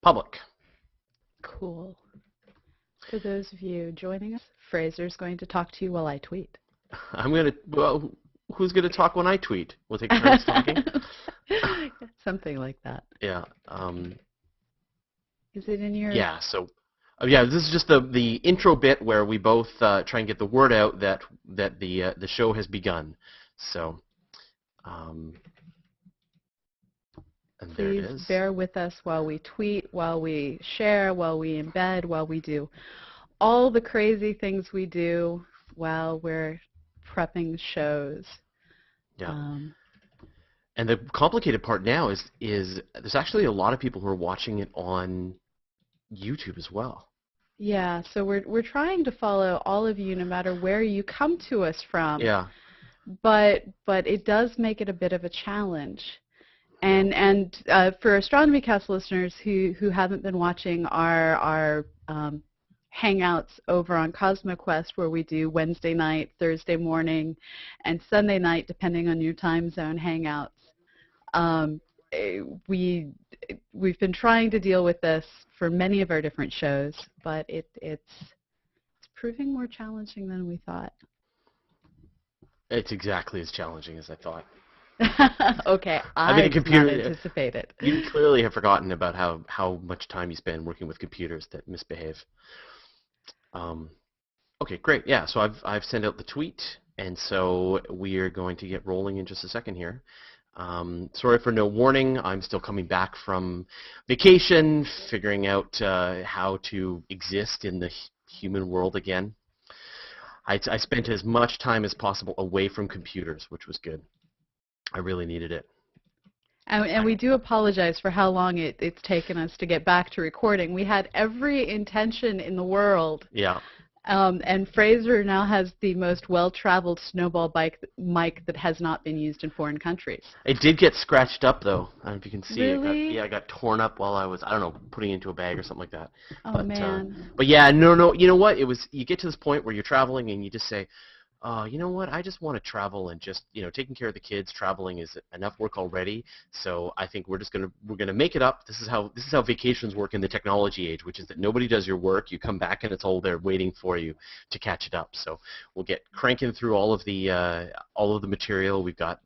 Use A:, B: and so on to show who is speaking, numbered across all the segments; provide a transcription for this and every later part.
A: public.
B: Cool. For those of you joining us, Fraser's going to talk to you while I tweet.
A: Well, who's going to talk when I tweet? We'll take turns talking?
B: Something like that.
A: Yeah.
B: Is it in your...
A: Yeah, so... this is just the intro bit where we both try and get the word out that the show has begun. So, and there it is.
B: Please bear with us while we tweet, while we share, while we embed, while we do all the crazy things we do while we're prepping shows.
A: Yeah. And the complicated part now is there's actually a lot of people who are watching it on YouTube as well.
B: Yeah, so we're trying to follow all of you no matter where you come to us from.
A: Yeah.
B: But it does make it a bit of a challenge. And for Astronomy Cast listeners who haven't been watching our hangouts over on CosmoQuest, where we do Wednesday night, Thursday morning, and Sunday night, depending on your time zone hangouts, we've been trying to deal with this for many of our different shows, but it's proving more challenging than we thought.
A: It's exactly as challenging as I thought.
B: Okay,
A: I
B: did not anticipate it.
A: You clearly have forgotten about how much time you spend working with computers that misbehave. Okay, great. Yeah, so I've sent out the tweet, and so we are going to get rolling in just a second here. Sorry for no warning. I'm still coming back from vacation, figuring out how to exist in the human world again. I spent as much time as possible away from computers, which was good. I really needed it.
B: And we do apologize for how long it's taken us to get back to recording. We had every intention in the world.
A: Yeah.
B: And Fraser now has the most well-traveled snowball mic that has not been used in foreign countries.
A: It did get scratched up, though. I don't know if you can see.
B: Really?
A: It got torn up while I was, I don't know, putting it into a bag or something like that.
B: Oh, man.
A: But yeah, no. You know what? You get to this point where you're traveling and you just say, you know what, I just want to travel and just, taking care of the kids, traveling is enough work already. So I think we're gonna make it up. This is how vacations work in the technology age, which is that nobody does your work. You come back and it's all there waiting for you to catch it up. So we'll get cranking through all of the material. We've got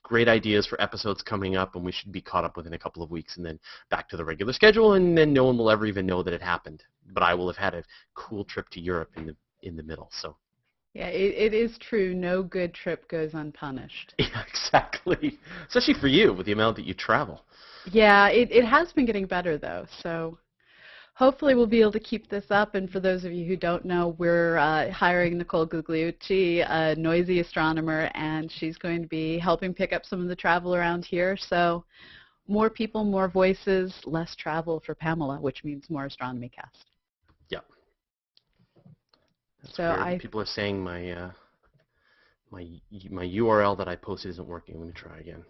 A: great ideas for episodes coming up, and we should be caught up within a couple of weeks, and then back to the regular schedule, and then no one will ever even know that it happened. But I will have had a cool trip to Europe in the middle. So.
B: Yeah, it is true. No good trip goes unpunished.
A: Yeah, exactly. Especially for you, with the amount that you travel.
B: Yeah, it has been getting better, though. So hopefully we'll be able to keep this up. And for those of you who don't know, we're hiring Nicole Gugliucci, a noisy astronomer, and she's going to be helping pick up some of the travel around here. So more people, more voices, less travel for Pamela, which means more Astronomy Cast.
A: Yeah. That's
B: so
A: weird. People are saying my URL that I posted isn't working. Let me try again.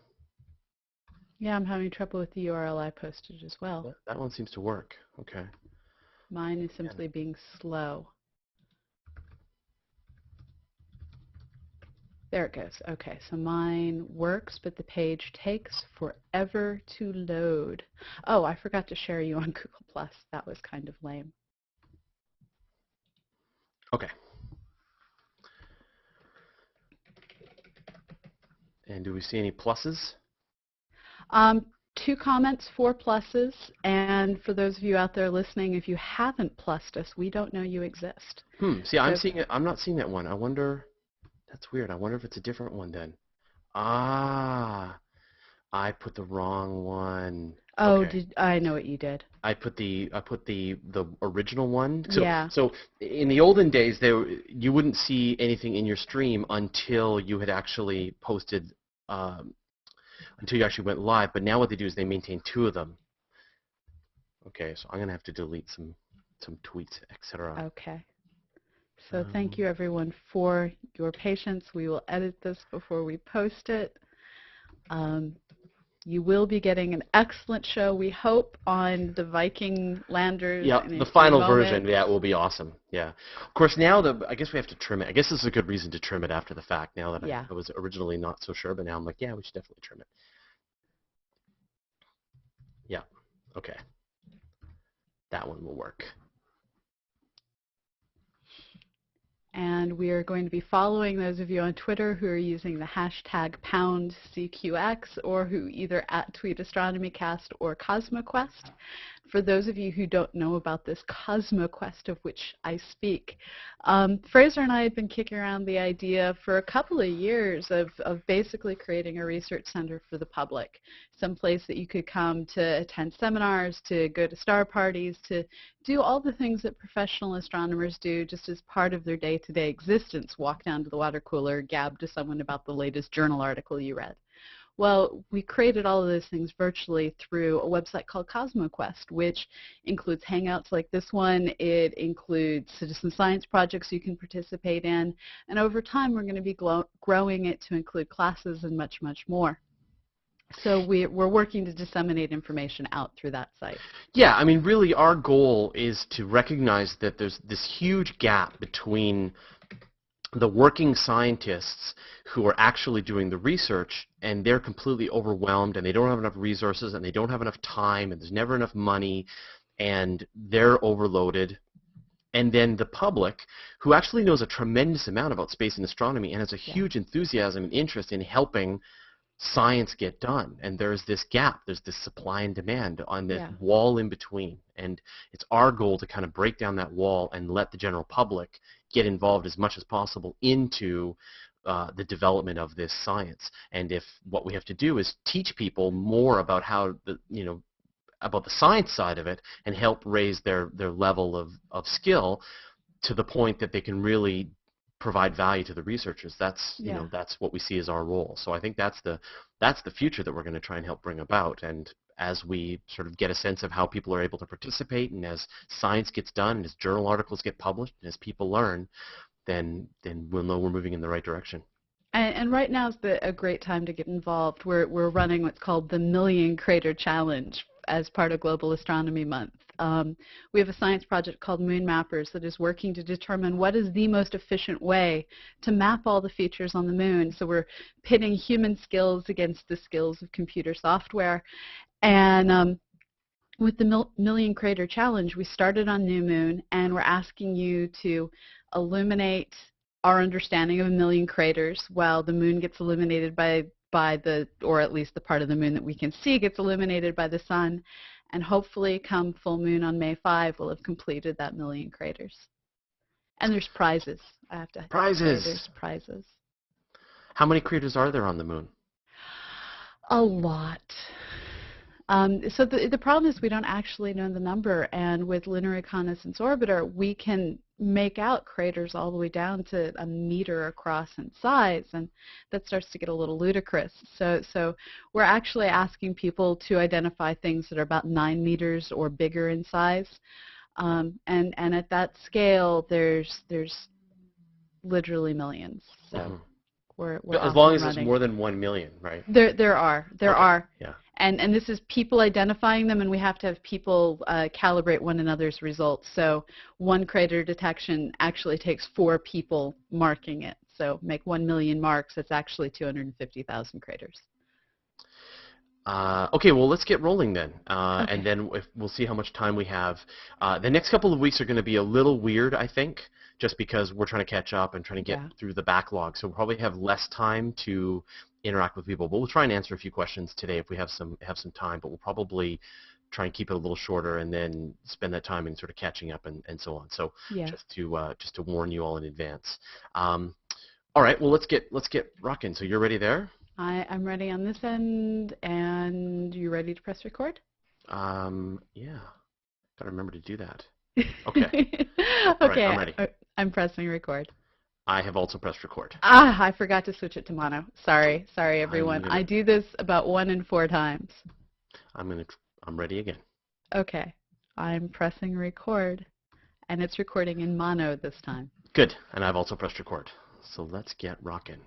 B: Yeah, I'm having trouble with the URL I posted as well.
A: That one seems to work. Okay.
B: Mine is simply being slow. There it goes. Okay, so mine works, but the page takes forever to load. Oh, I forgot to share you on Google+. That was kind of lame.
A: Okay. And do we see any pluses?
B: 2 comments, 4 pluses, and for those of you out there listening, if you haven't plussed us, we don't know you exist.
A: See, I'm not seeing that one. I wonder. That's weird. I wonder if it's a different one then. Ah, I put the wrong one.
B: Oh,
A: okay.
B: I know what you did.
A: I put the original one.
B: So, yeah.
A: So in the olden days, you wouldn't see anything in your stream until you had actually posted, until you actually went live. But now what they do is they maintain 2 of them. Okay, so I'm gonna have to delete some tweets, etc.
B: Okay. So thank you everyone for your patience. We will edit this before we post it. You will be getting an excellent show, we hope, on the Viking Landers.
A: Yeah, the final version, yeah, it will be awesome. Yeah. Of course, now I guess we have to trim it. I guess this is a good reason to trim it after the fact, now that I was originally not so sure, but now I'm like, yeah, we should definitely trim it. Yeah, okay. that one will work.
B: And we are going to be following those of you on Twitter who are using the hashtag #CQX or who either @tweet AstronomyCast or CosmoQuest. For those of you who don't know about this CosmoQuest of which I speak, Fraser and I had been kicking around the idea for a couple of years of basically creating a research center for the public, some place that you could come to attend seminars, to go to star parties, to do all the things that professional astronomers do just as part of their day-to-day existence, walk down to the water cooler, gab to someone about the latest journal article you read. Well, we created all of those things virtually through a website called CosmoQuest, which includes hangouts like this one. It includes citizen science projects you can participate in. And over time, we're going to be growing it to include classes and much, much more. So we're working to disseminate information out through that site.
A: Yeah, I mean, really our goal is to recognize that there's this huge gap between the working scientists who are actually doing the research, and they're completely overwhelmed, and they don't have enough resources, and they don't have enough time, and there's never enough money, and they're overloaded. And then the public, who actually knows a tremendous amount about space and astronomy and has a huge enthusiasm and interest in helping science get done. And there's this gap, there's this supply and demand on this wall in between. And it's our goal to kind of break down that wall and let the general public get involved as much as possible into the development of this science. And if what we have to do is teach people more about how about the science side of it and help raise their level of skill to the point that they can really provide value to the researchers. That's that's what we see as our role. So I think that's the future that we're going to try and help bring about. And as we sort of get a sense of how people are able to participate, and as science gets done, and as journal articles get published, and as people learn, then we'll know we're moving in the right direction.
B: And right now is a great time to get involved. We're running what's called the Million Crater Challenge as part of Global Astronomy Month. We have a science project called Moon Mappers that is working to determine what is the most efficient way to map all the features on the moon. So we're pitting human skills against the skills of computer software. And with the Million Crater Challenge, we started on new moon, and we're asking you to illuminate our understanding of a million craters while the moon gets illuminated by the, or at least the part of the moon that we can see gets illuminated by the sun. And hopefully come full moon on May 5, we'll have completed that million craters. And there's prizes. I have to say there's prizes.
A: How many craters are there on the moon?
B: A lot. So the problem is we don't actually know the number, and with Lunar Reconnaissance Orbiter, we can make out craters all the way down to a meter across in size, and that starts to get a little ludicrous. So we're actually asking people to identify things that are about 9 meters or bigger in size, and at that scale, there's literally millions. So we're
A: as long as it's more than 1 million, right?
B: There are.
A: Yeah.
B: And this is people identifying them, and we have to have people calibrate one another's results. So one crater detection actually takes 4 people marking it. So make 1 million marks, that's actually 250,000 craters.
A: Okay, well, let's get rolling then,
B: Okay.
A: and then we'll see how much time we have. The next couple of weeks are going to be a little weird, I think, just because we're trying to catch up and trying to get through the backlog. So we'll probably have less time to interact with people, but we'll try and answer a few questions today if we have some time, but we'll probably try and keep it a little shorter and then spend that time in sort of catching up and so on. So just to warn you all in advance. All right, well, let's get rocking. So you're ready there?
B: I'm ready on this end, and you ready to press record?
A: Yeah. Gotta remember to do that. Okay.
B: Okay,
A: right, I'm ready.
B: I'm pressing record.
A: I have also pressed record.
B: I forgot to switch it to mono. Sorry everyone. I do this about 1 in 4 times.
A: I'm ready again.
B: Okay. I'm pressing record, and it's recording in mono this time.
A: Good, and I've also pressed record. So let's get rocking.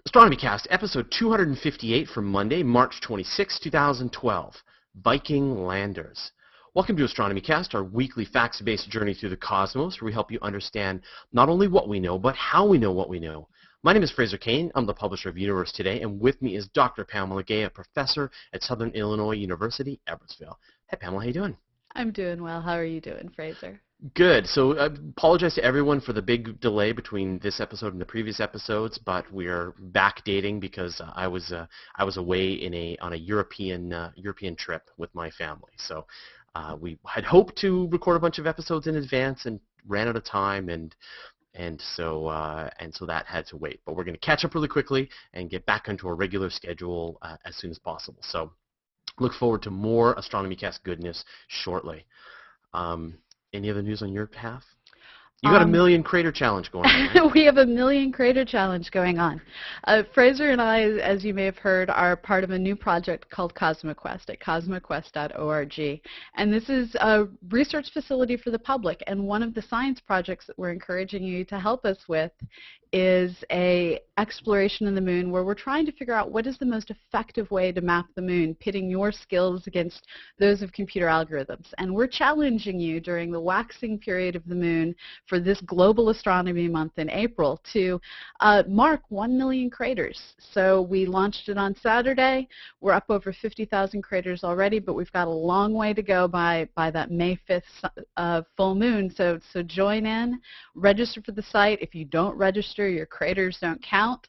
A: Astronomy Cast, episode 258 from Monday, March 26, 2012. Viking Landers. Welcome to Astronomy Cast, our weekly facts-based journey through the cosmos, where we help you understand not only what we know, but how we know what we know. My name is Fraser Kane. I'm the publisher of Universe Today, and with me is Dr. Pamela Gay, a professor at Southern Illinois University, Edwardsville. Hey, Pamela, how you doing?
B: I'm doing well. How are you doing, Fraser?
A: Good. So I apologize to everyone for the big delay between this episode and the previous episodes, but we are backdating because I was away on a European trip with my family. So we had hoped to record a bunch of episodes in advance and ran out of time, and so that had to wait. But we're going to catch up really quickly and get back into our regular schedule as soon as possible. So look forward to more Astronomy Cast goodness shortly. Any other news on your behalf? You got a
B: Um,
A: million crater challenge going on, right?
B: we have a million crater challenge going on. Fraser and I, as you may have heard, are part of a new project called CosmoQuest at cosmoquest.org. And this is a research facility for the public. And one of the science projects that we're encouraging you to help us with is a exploration of the moon where we're trying to figure out what is the most effective way to map the moon, pitting your skills against those of computer algorithms. And we're challenging you during the waxing period of the moon for this Global Astronomy Month in April to mark 1 million craters. So we launched it on Saturday. We're up over 50,000 craters already, but we've got a long way to go by that May 5th full moon. So join in, register for the site. If you don't register, your craters don't count.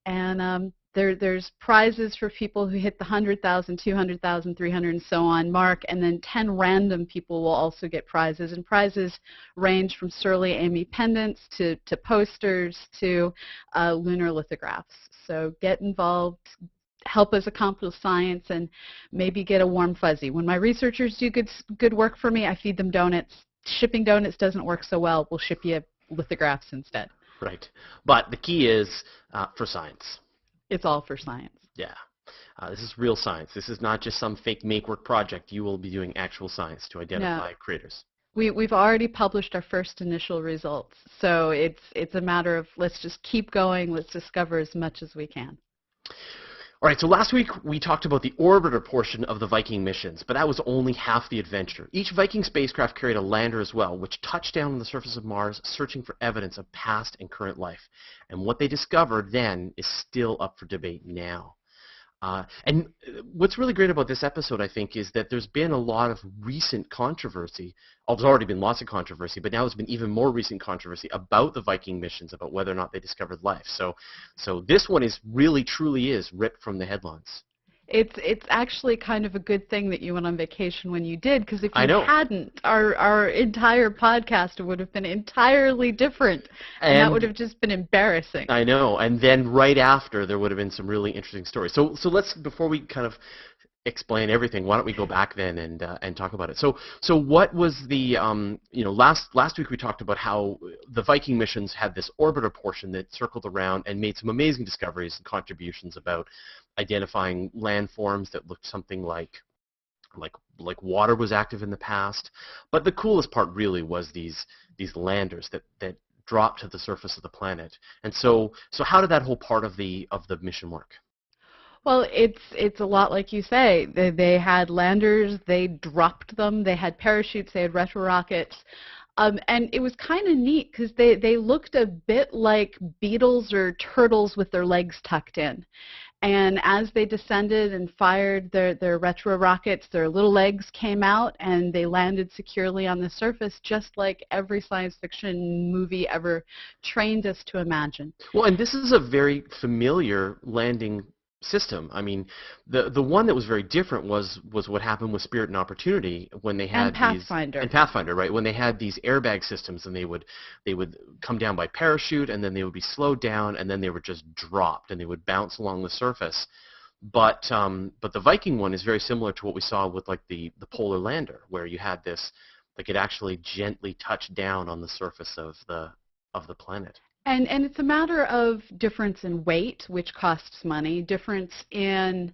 B: And there's prizes for people who hit the 100,000, 200,000, 300, and so on mark, and then 10 random people will also get prizes. And prizes range from Surly Amy pendants to posters to lunar lithographs. So get involved, help us accomplish science, and maybe get a warm fuzzy. When my researchers do good work for me, I feed them donuts. Shipping donuts doesn't work so well. We'll ship you lithographs instead.
A: Right. But the key is for science.
B: It's all for science.
A: Yeah. This is real science. This is not just some fake make-work project. You will be doing actual science to identify craters.
B: We've already published our first initial results. So it's a matter of let's just keep going. Let's discover as much as we can.
A: All right, so last week we talked about the orbiter portion of the Viking missions, but that was only half the adventure. Each Viking spacecraft carried a lander as well, which touched down on the surface of Mars, searching for evidence of past and current life. And what they discovered then is still up for debate now. And what's really great about this episode, I think, is that there's been a lot of recent controversy. Oh, there's already been lots of controversy, but now there's been even more recent controversy about the Viking missions, about whether or not they discovered life. So this one is really, truly is ripped from the headlines.
B: It's actually kind of a good thing that you went on vacation when you did, because if you
A: know.
B: hadn't, our entire podcast would have been entirely different, and that would have just been embarrassing.
A: I know, and then right after there would have been some really interesting stories. So let's, before we kind of explain everything, why don't we go back then and talk about it. So what was the last week we talked about how the Viking missions had this orbiter portion that circled around and made some amazing discoveries and contributions about identifying landforms that looked something like water was active in the past. But the coolest part really was these landers that dropped to the surface of the planet. And so how did that whole part of the mission work?
B: Well, it's a lot like you say. They had landers, they dropped them, they had parachutes, they had retro rockets. And it was kind of neat because they looked a bit like beetles or turtles with their legs tucked in. And as they descended and fired their retro rockets, their little legs came out and they landed securely on the surface, just like every science fiction movie ever trained us to imagine.
A: Well, and this is a very familiar landing system. I mean, the one that was very different was what happened with Spirit and Opportunity when they had Pathfinder, right? When they had these airbag systems, and they would come down by parachute, and then they would be slowed down, and then they were just dropped, and they would bounce along the surface. But the Viking one is very similar to what we saw with like the Polar Lander, where you had this, like, it actually gently touched down on the surface of the planet.
B: And it's a matter of difference in weight, which costs money, difference in,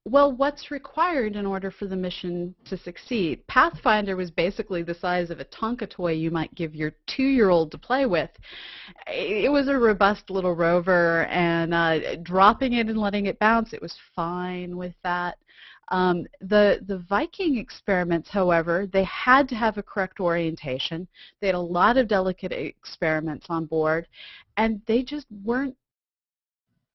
B: what's required in order for the mission to succeed. Pathfinder was basically the size of a Tonka toy you might give your 2-year-old to play with. It was a robust little rover, and dropping it and letting it bounce, it was fine with that. The Viking experiments, however, they had to have a correct orientation. They had a lot of delicate experiments on board, and they just weren't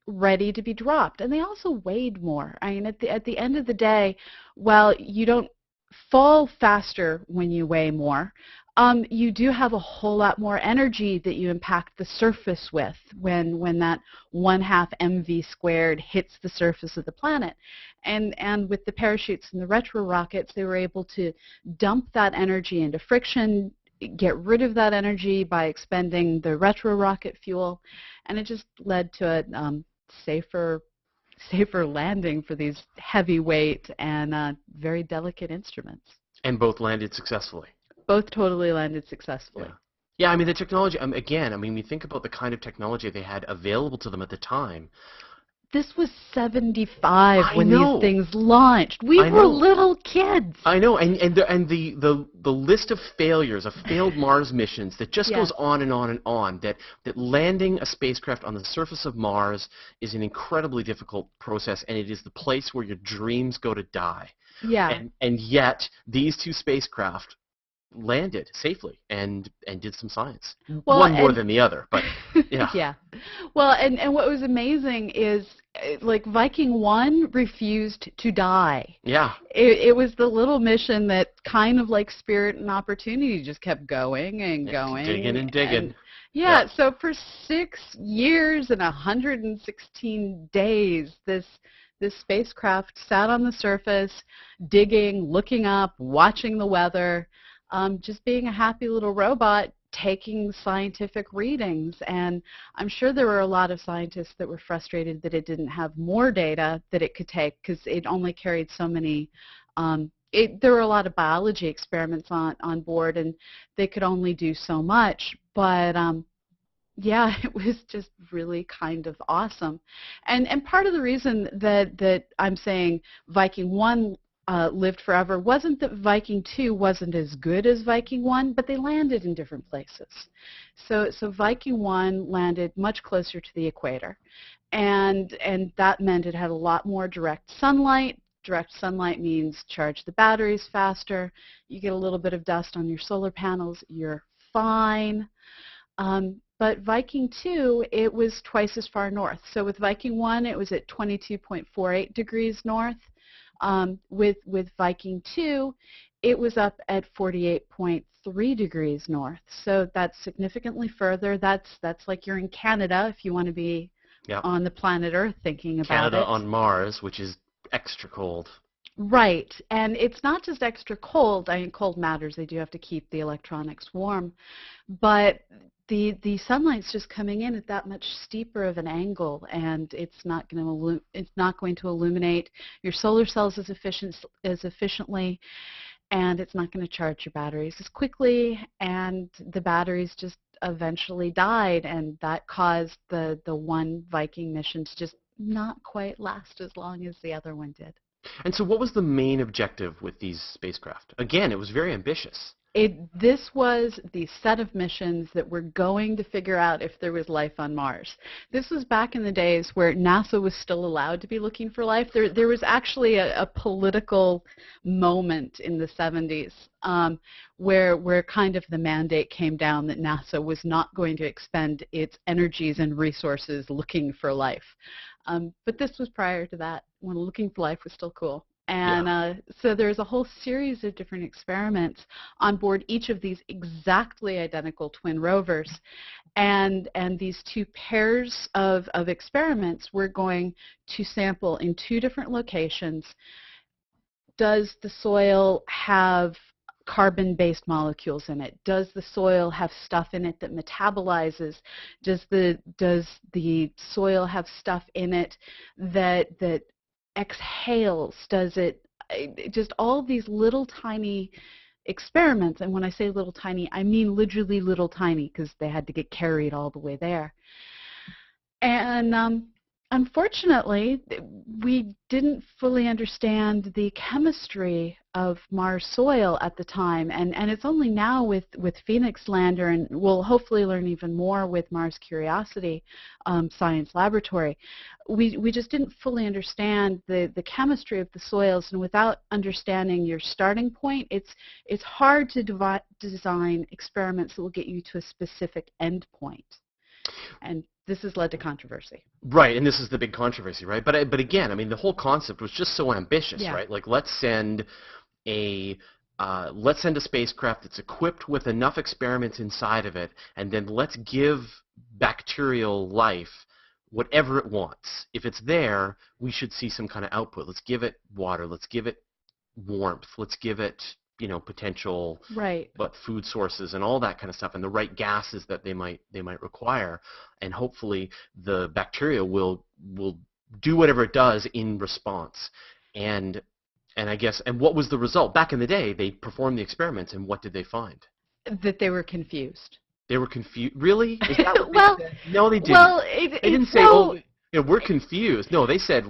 B: ready to be dropped. And they also weighed more. I mean, at the end of the day, while you don't fall faster when you weigh more. You do have a whole lot more energy that you impact the surface with when that 1/2 mv squared hits the surface of the planet. And with the parachutes and the retro rockets, they were able to dump that energy into friction, get rid of that energy by expending the retro rocket fuel, and it just led to a safer landing for these heavyweight and very delicate instruments.
A: And both landed successfully.
B: Both totally landed successfully.
A: Yeah. Yeah, I mean, the technology, again, I mean, we think about the kind of technology they had available to them at the time.
B: This was 75
A: I
B: when
A: know.
B: these things launched. We
A: I
B: were
A: know.
B: little kids.
A: I know, and the list of failures, of failed Mars missions, that just
B: Yes.
A: goes on and on and on, that landing a spacecraft on the surface of Mars is an incredibly difficult process, and it is the place where your dreams go to die.
B: Yeah.
A: And yet, these two spacecraft landed safely and did some science.
B: Well,
A: One more than the other, but yeah.
B: yeah. Well, and what was amazing is, like, Viking 1 refused to die.
A: Yeah.
B: It was the little mission that, kind of like Spirit and Opportunity, just kept going and going.
A: Digging and digging.
B: And, yeah, so for 6 years and 116 days, this spacecraft sat on the surface, digging, looking up, watching the weather, just being a happy little robot, taking scientific readings. And I'm sure there were a lot of scientists that were frustrated that it didn't have more data that it could take, because it only carried so many. There were a lot of biology experiments on board, and they could only do so much. But yeah, it was just really kind of awesome. And part of the reason that I'm saying Viking 1 lived forever wasn't that Viking 2 wasn't as good as Viking 1, but they landed in different places. So Viking 1 landed much closer to the equator, and that meant it had a lot more direct sunlight. Direct sunlight means charge the batteries faster. You get a little bit of dust on your solar panels, you're fine. But Viking 2, it was twice as far north. So with Viking 1, it was at 22.48 degrees north. With Viking 2, it was up at 48.3 degrees north. So that's significantly further. That's like you're in Canada if you want to be on the planet Earth thinking about
A: Canada
B: it.
A: on Mars, which is extra cold.
B: Right, and it's not just extra cold. I mean, cold matters. They do have to keep the electronics warm, but the sunlight's just coming in at that much steeper of an angle, and it's not going to illuminate your solar cells as efficiently, and it's not going to charge your batteries as quickly, and the batteries just eventually died, and that caused the one Viking mission to just not quite last as long as the other one did.
A: And so what was the main objective with these spacecraft? Again, it was very ambitious.
B: This was the set of missions that were going to figure out if there was life on Mars. This was back in the days where NASA was still allowed to be looking for life. There was actually a political moment in the 70s where kind of the mandate came down that NASA was not going to expend its energies and resources looking for life. But this was prior to that, when looking for life was still cool. And so there's a whole series of different experiments on board each of these exactly identical twin rovers. And these two pairs of experiments we're going to sample in 2 different locations. Does the soil have carbon-based molecules in it? Does the soil have stuff in it that metabolizes? Does the soil have stuff in it that exhales? Does it just all these little tiny experiments? And when I say little tiny, I mean literally little tiny, because they had to get carried all the way there. And unfortunately, we didn't fully understand the chemistry of Mars soil at the time, and it's only now with Phoenix Lander, and we'll hopefully learn even more with Mars Curiosity Science Laboratory. We just didn't fully understand the chemistry of the soils, and without understanding your starting point, it's hard to design experiments that will get you to a specific end point. And this has led to controversy.
A: Right, and this is the big controversy, right? But again, I mean, the whole concept was just so ambitious, right? Like, let's send, let's send a spacecraft that's equipped with enough experiments inside of it, and then let's give bacterial life whatever it wants. If it's there, we should see some kind of output. Let's give it water. Let's give it warmth. Let's give it, potential
B: Right.
A: food sources and all that kind of stuff, and the right gases that they might require, and hopefully the bacteria will do whatever it does in response. And I guess, and what was the result? Back in the day, they performed the experiments, and what did they find?
B: That they were confused.
A: They were confused. Really? Is that what
B: Well,
A: they said? No, they didn't.
B: well,
A: They didn't say,
B: so,
A: we're confused. No, they said,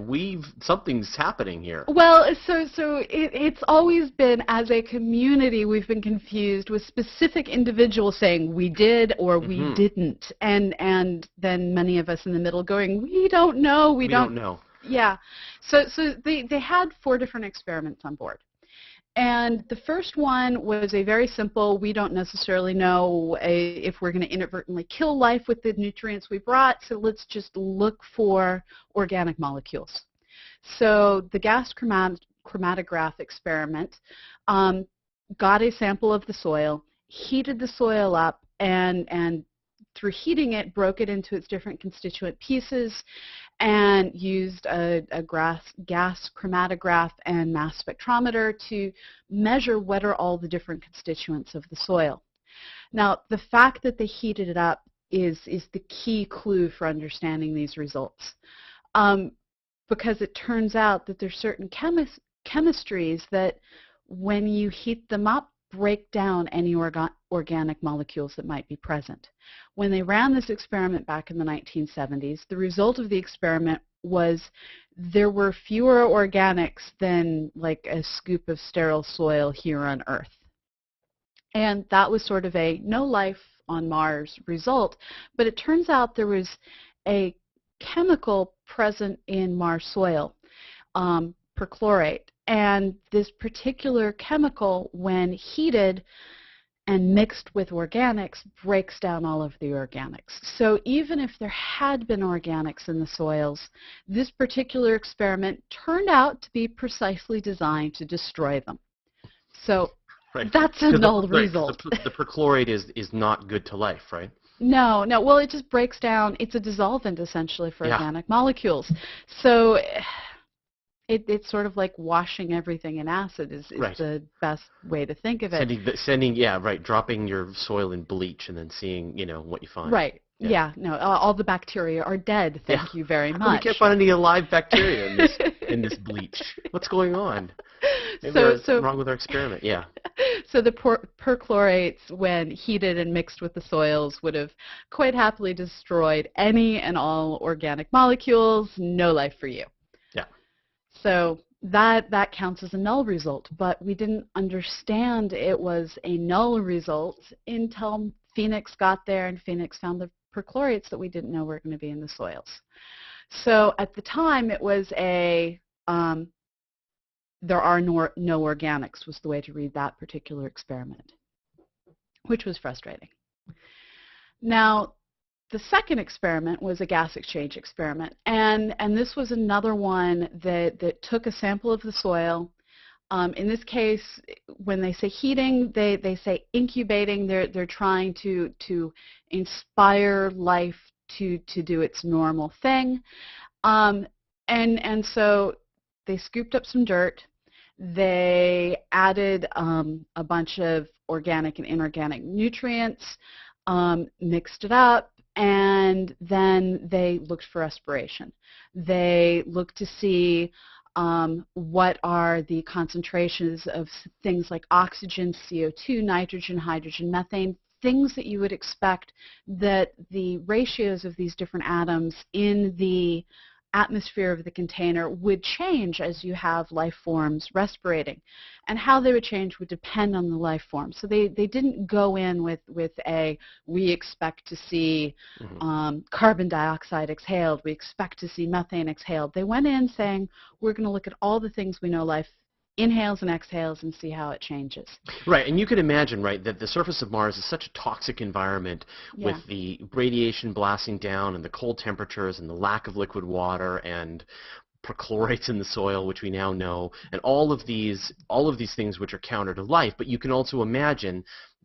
A: something's happening here.
B: well, it's always been, as a community, we've been confused with specific individuals saying we did or we didn't, and then many of us in the middle going, we don't know, we don't
A: know.
B: Yeah. So they had 4 different experiments on board. And the first one was a very simple, we don't necessarily know if we're going to inadvertently kill life with the nutrients we brought, so let's just look for organic molecules. So the gas chromatograph experiment got a sample of the soil, heated the soil up, and through heating it, broke it into its different constituent pieces, and used a gas chromatograph and mass spectrometer to measure what are all the different constituents of the soil. Now, the fact that they heated it up is the key clue for understanding these results, because it turns out that there's certain chemistries that, when you heat them up, break down any organic molecules that might be present. When they ran this experiment back in the 1970s, the result of the experiment was there were fewer organics than like a scoop of sterile soil here on Earth. And that was sort of a no life on Mars result, but it turns out there was a chemical present in Mars soil, perchlorate. And this particular chemical, when heated and mixed with organics, breaks down all of the organics. So even if there had been organics in the soils, this particular experiment turned out to be precisely designed to destroy them. So that's a null result.
A: The perchlorate is not good to life, right?
B: No. Well, it just breaks down. It's a dissolvent, essentially, for organic molecules. So it's sort of like washing everything in acid is the best way to think of it.
A: Dropping your soil in bleach and then seeing, what you find.
B: Right. Yeah. No, all the bacteria are dead. Thank you very much.
A: We can't find any alive bacteria in this bleach. What's going on? Maybe there's wrong with our experiment. Yeah.
B: So the perchlorates, when heated and mixed with the soils, would have quite happily destroyed any and all organic molecules. No life for you.
A: Yeah.
B: So that counts as a null result, but we didn't understand it was a null result until Phoenix got there, and Phoenix found the perchlorates that we didn't know were going to be in the soils. So at the time, it was there are no organics was the way to read that particular experiment, which was frustrating. Now, the second experiment was a gas exchange experiment, and this was another one that took a sample of the soil. In this case, when they say heating, they say incubating. They're trying to inspire life to do its normal thing, and so they scooped up some dirt. They added a bunch of organic and inorganic nutrients, mixed it up, and then they looked for respiration. They looked to see what are the concentrations of things like oxygen, CO2, nitrogen, hydrogen, methane, things that you would expect that the ratios of these different atoms in the atmosphere of the container would change as you have life forms respirating. And how they would change would depend on the life form. So they didn't go in with we expect to see carbon dioxide exhaled, we expect to see methane exhaled. They went in saying, we're going to look at all the things we know life inhales and exhales and see how it changes.
A: Right, and you can imagine, right, that the surface of Mars is such a toxic environment with the radiation blasting down and the cold temperatures and the lack of liquid water and perchlorates in the soil, which we now know, and all of these things which are counter to life. But you can also imagine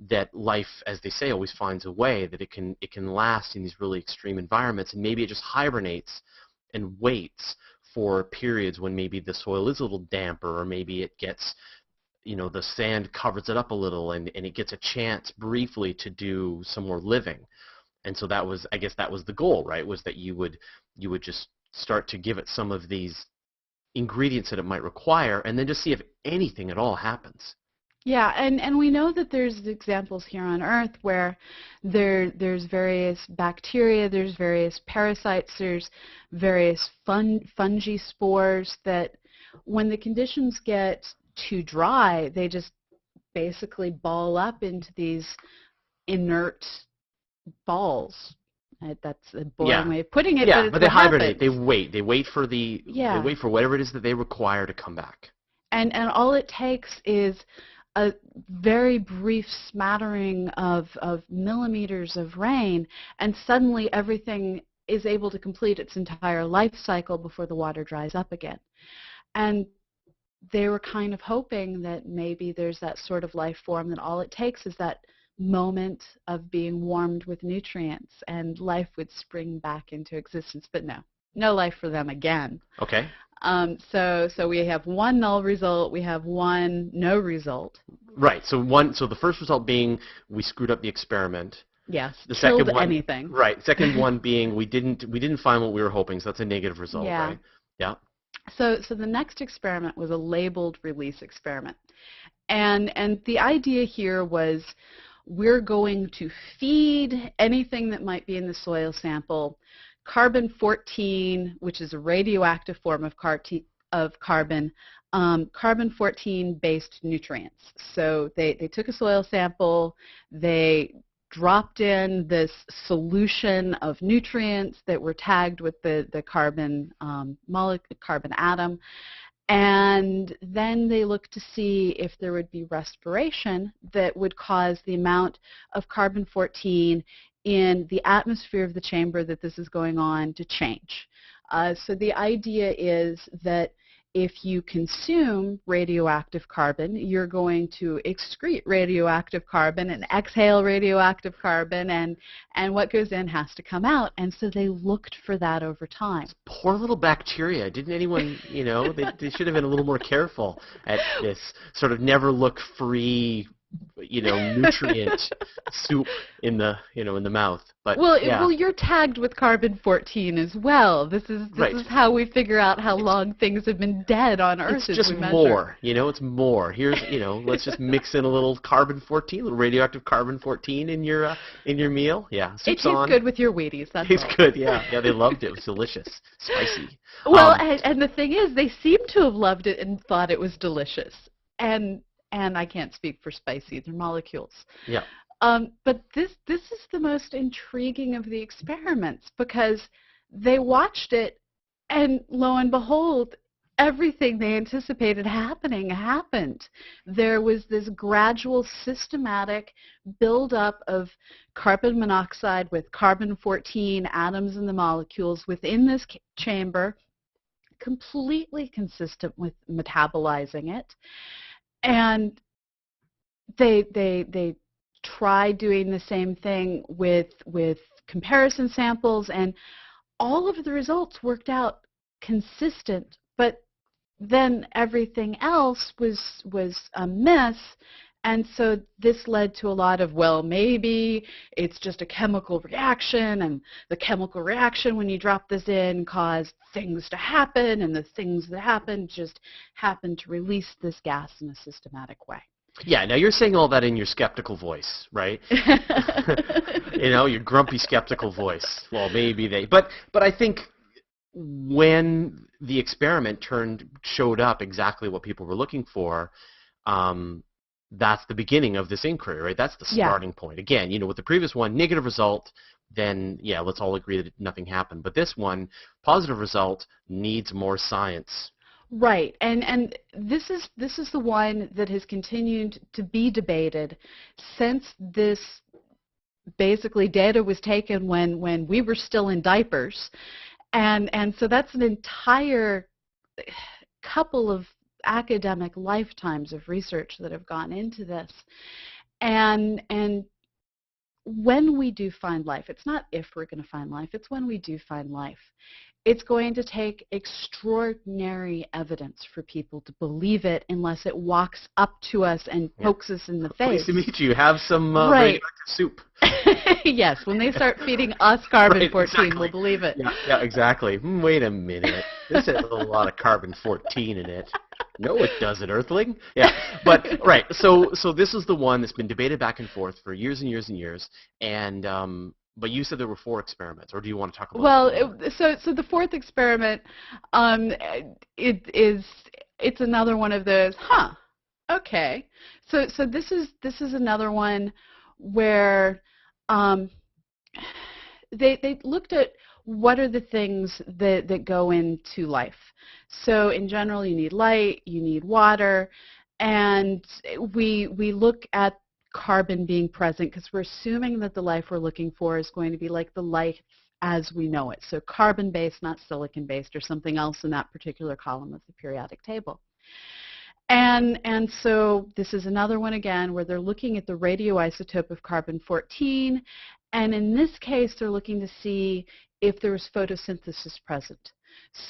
A: that life, as they say, always finds a way, that it can last in these really extreme environments, and maybe it just hibernates and waits for periods when maybe the soil is a little damper, or maybe it gets, the sand covers it up a little, and it gets a chance briefly to do some more living. And so I guess that was the goal, right? Was that you would just start to give it some of these ingredients that it might require, and then just see if anything at all happens.
B: Yeah, and we know that there's examples here on Earth where there's various bacteria, there's various parasites, there's various fungi spores that when the conditions get too dry, they just basically ball up into these inert balls. That's a boring way of putting it, but it's
A: but they
B: what
A: hibernate.
B: happens.
A: They wait for whatever it is that they require to come back.
B: And all it takes is a very brief smattering of millimeters of rain, and suddenly everything is able to complete its entire life cycle before the water dries up again. And they were kind of hoping that maybe there's that sort of life form that all it takes is that moment of being warmed with nutrients and life would spring back into existence. But no life for them again.
A: Okay.
B: So we have one null result, we have one no result.
A: Right. So the first result being we screwed up the experiment.
B: Yes.
A: The
B: killed
A: second one,
B: anything.
A: Right. Second one being we didn't find what we were hoping. So that's a negative result,
B: Yeah.
A: right? Yeah.
B: So the next experiment was a labeled release experiment. And the idea here was we're going to feed anything that might be in the soil sample carbon-14, which is a radioactive form of carbon, carbon-14-based nutrients. So they took a soil sample, they dropped in this solution of nutrients that were tagged with the carbon carbon atom, and then they looked to see if there would be respiration that would cause the amount of carbon-14 in the atmosphere of the chamber that this is going on to change. So the idea is that if you consume radioactive carbon, you're going to excrete radioactive carbon and exhale radioactive carbon, and what goes in has to come out. And so they looked for that over time.
A: Poor little bacteria. Didn't anyone, they should have been a little more careful at this sort of never look free, nutrient soup in the mouth. But
B: well, you're tagged with carbon-14 as well. This is how we figure out how long things have been dead on Earth.
A: It's just more, it's more. Here's, let's just mix in a little carbon-14, a little radioactive carbon-14 in your meal. Yeah,
B: it tastes good with your Wheaties. That's all.
A: Tastes good. Yeah, they loved it. It was delicious, spicy.
B: Well, and the thing is, they seem to have loved it and thought it was delicious. And I can't speak for spicy, they're molecules.
A: Yeah.
B: But this is the most intriguing of the experiments because they watched it, and lo and behold, everything they anticipated happening happened. There was this gradual, systematic buildup of carbon monoxide with carbon-14 atoms in the molecules within this chamber, completely consistent with metabolizing it. And they tried doing the same thing with comparison samples, and all of the results worked out consistent, but then everything else was amiss. And so this led to a lot of, well, maybe it's just a chemical reaction, and the chemical reaction when you drop this in caused things to happen, and the things that happened just happened to release this gas in a systematic way.
A: Yeah, now you're saying all that in your skeptical voice, right? Your grumpy skeptical voice. Well, maybe they, but I think when the experiment showed up exactly what people were looking for, that's the beginning of this inquiry, right? That's the starting point. Again, with the previous one, negative result, then yeah, let's all agree that nothing happened. But this one, positive result, needs more science.
B: Right, and this is the one that has continued to be debated since this basically data was taken when we were still in diapers, and so that's an entire couple of academic lifetimes of research that have gone into this. And when we do find life, it's not if we're going to find life, it's when we do find life. It's going to take extraordinary evidence for people to believe it unless it walks up to us and pokes us in the face.
A: Pleased to meet you. Have some
B: right.
A: radioactive soup.
B: Yes, when they start feeding us carbon-14,
A: right, exactly.
B: we'll believe it.
A: Yeah, exactly. Wait a minute. This has a lot of carbon-14 in it. No, it doesn't, Earthling. Yeah, but right. So this is the one that's been debated back and forth for years and years and years, and but you said there were 4 experiments, or do you want to talk about?
B: Well, so the 4th experiment, it's another one of those. Okay. So this is another one where they looked at what are the things that go into life. So in general, you need light, you need water, and we look at carbon being present because we're assuming that the life we're looking for is going to be like the life as we know it. So carbon-based, not silicon-based, or something else in that particular column of the periodic table. And so this is another one again where they're looking at the radioisotope of carbon-14, and in this case they're looking to see if there was photosynthesis present.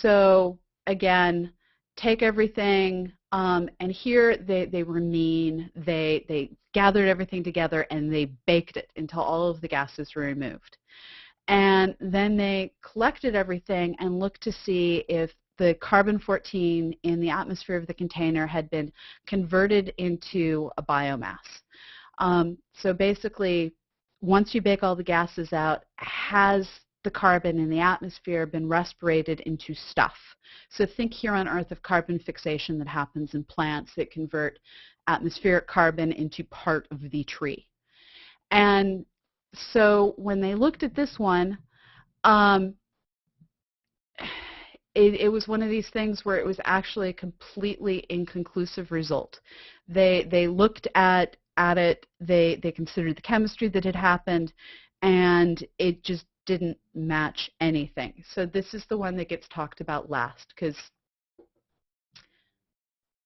B: So again, take everything, and here they were mean. They gathered everything together and they baked it until all of the gases were removed. And then they collected everything and looked to see if the carbon-14 in the atmosphere of the container had been converted into a biomass. So basically, once you bake all the gases out, has the carbon in the atmosphere been respirated into stuff? So think here on Earth of carbon fixation that happens in plants that convert atmospheric carbon into part of the tree. And so when they looked at this one, it was one of these things where it was actually a completely inconclusive result. They looked at it, they considered the chemistry that had happened, and it just didn't match anything. So this is the one that gets talked about last, because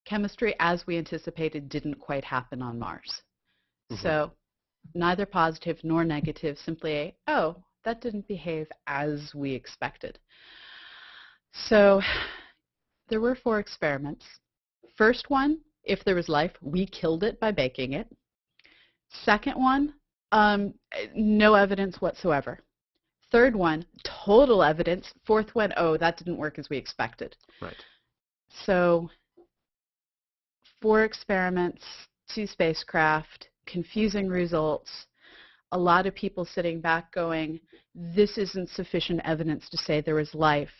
B: chemistry, as we anticipated, didn't quite happen on Mars. Mm-hmm. So neither positive nor negative, simply that didn't behave as we expected. So there were 4 experiments. First one, if there was life, we killed it by baking it. Second one, no evidence whatsoever. Third one, total evidence. Fourth one, that didn't work as we expected.
A: Right.
B: So 4 experiments, 2 spacecraft, confusing results. A lot of people sitting back going, this isn't sufficient evidence to say there is life.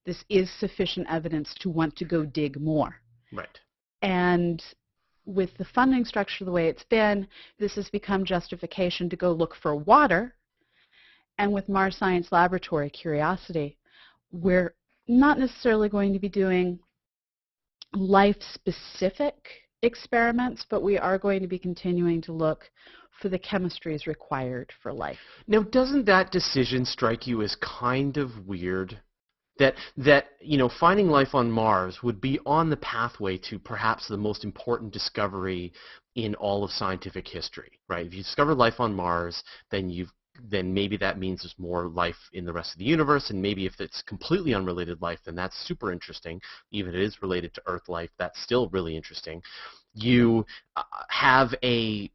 B: This is sufficient evidence to want to go dig more.
A: Right.
B: And with the funding structure the way it's been, this has become justification to go look for water. And with Mars Science Laboratory Curiosity, we're not necessarily going to be doing life-specific experiments, but we are going to be continuing to look for the chemistries required for life.
A: Now, doesn't that decision strike you as kind of weird? That finding life on Mars would be on the pathway to perhaps the most important discovery in all of scientific history, right? If you discover life on Mars, then maybe that means there's more life in the rest of the universe, and maybe if it's completely unrelated life, then that's super interesting. Even if it is related to Earth life, that's still really interesting. You have and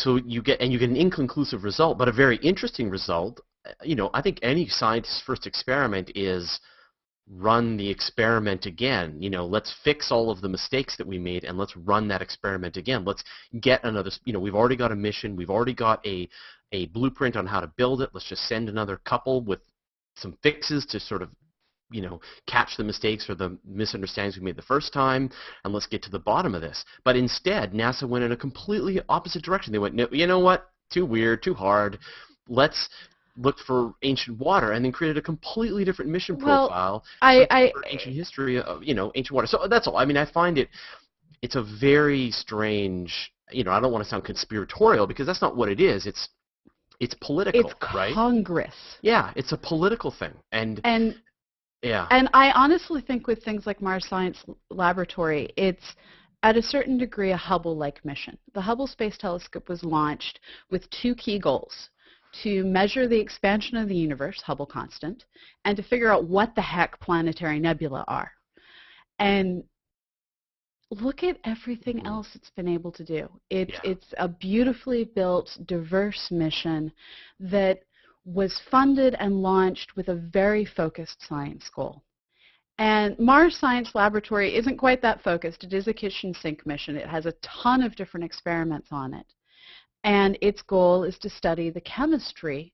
A: so you get an inconclusive result, but a very interesting result. I think any scientist's first experiment is run the experiment again. Let's fix all of the mistakes that we made and let's run that experiment again. Let's get another, we've already got a mission, we've already got a blueprint on how to build it. Let's just send another couple with some fixes to sort of, catch the mistakes or the misunderstandings we made the first time, and let's get to the bottom of this. But instead, NASA went in a completely opposite direction. They went, no, you know what? Too weird, too hard. Let's look for ancient water, and then created a completely different mission profile for ancient history of, ancient water. So that's all. I mean, I find it's a very strange, I don't want to sound conspiratorial because that's not what it is. It's political,
B: it's
A: right?
B: Congress.
A: Yeah, it's a political thing. And Yeah.
B: And I honestly think with things like Mars Science Laboratory, it's at a certain degree a Hubble-like mission. The Hubble Space Telescope was launched with two key goals: to measure the expansion of the universe, Hubble constant, and to figure out what the heck planetary nebula are. And look at everything
A: Hmm.
B: else it's been able to do.
A: Yeah.
B: It's a beautifully built, diverse mission that was funded and launched with a very focused science goal. And Mars Science Laboratory isn't quite that focused. It is a kitchen sink mission. It has a ton of different experiments on it. And its goal is to study the chemistry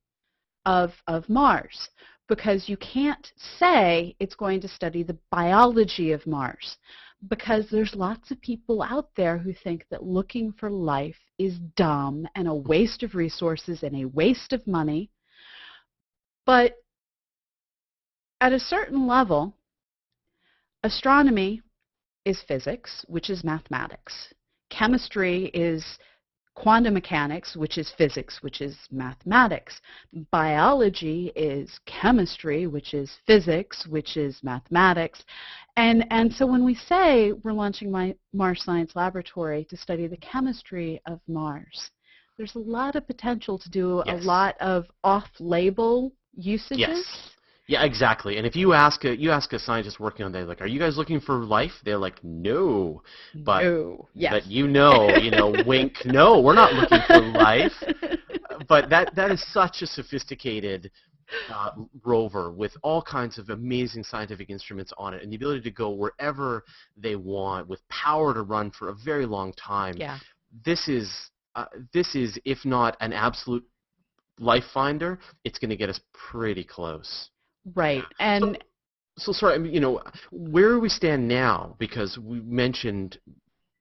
B: of Mars, because you can't say it's going to study the biology of Mars, because there's lots of people out there who think that looking for life is dumb and a waste of resources and a waste of money. But at a certain level, astronomy is physics, which is mathematics. Chemistry is quantum mechanics, which is physics, which is mathematics. Biology is chemistry, which is physics, which is mathematics. And so when we say we're launching Mars Science Laboratory to study the chemistry of Mars, there's a lot of potential to do a
A: Yes.
B: lot of off-label
A: Yes.
B: usages.
A: Yeah, exactly. And if you ask a scientist working on that, like, are you guys looking for life? They're like, no. But
B: No. Yes.
A: but wink, no, we're not looking for life. But that is such a sophisticated rover with all kinds of amazing scientific instruments on it, and the ability to go wherever they want with power to run for a very long time.
B: Yeah.
A: This is if not an absolute life finder, it's going to get us pretty close. Yeah.
B: Right.
A: So,
B: And
A: so sorry, where we stand now, because we mentioned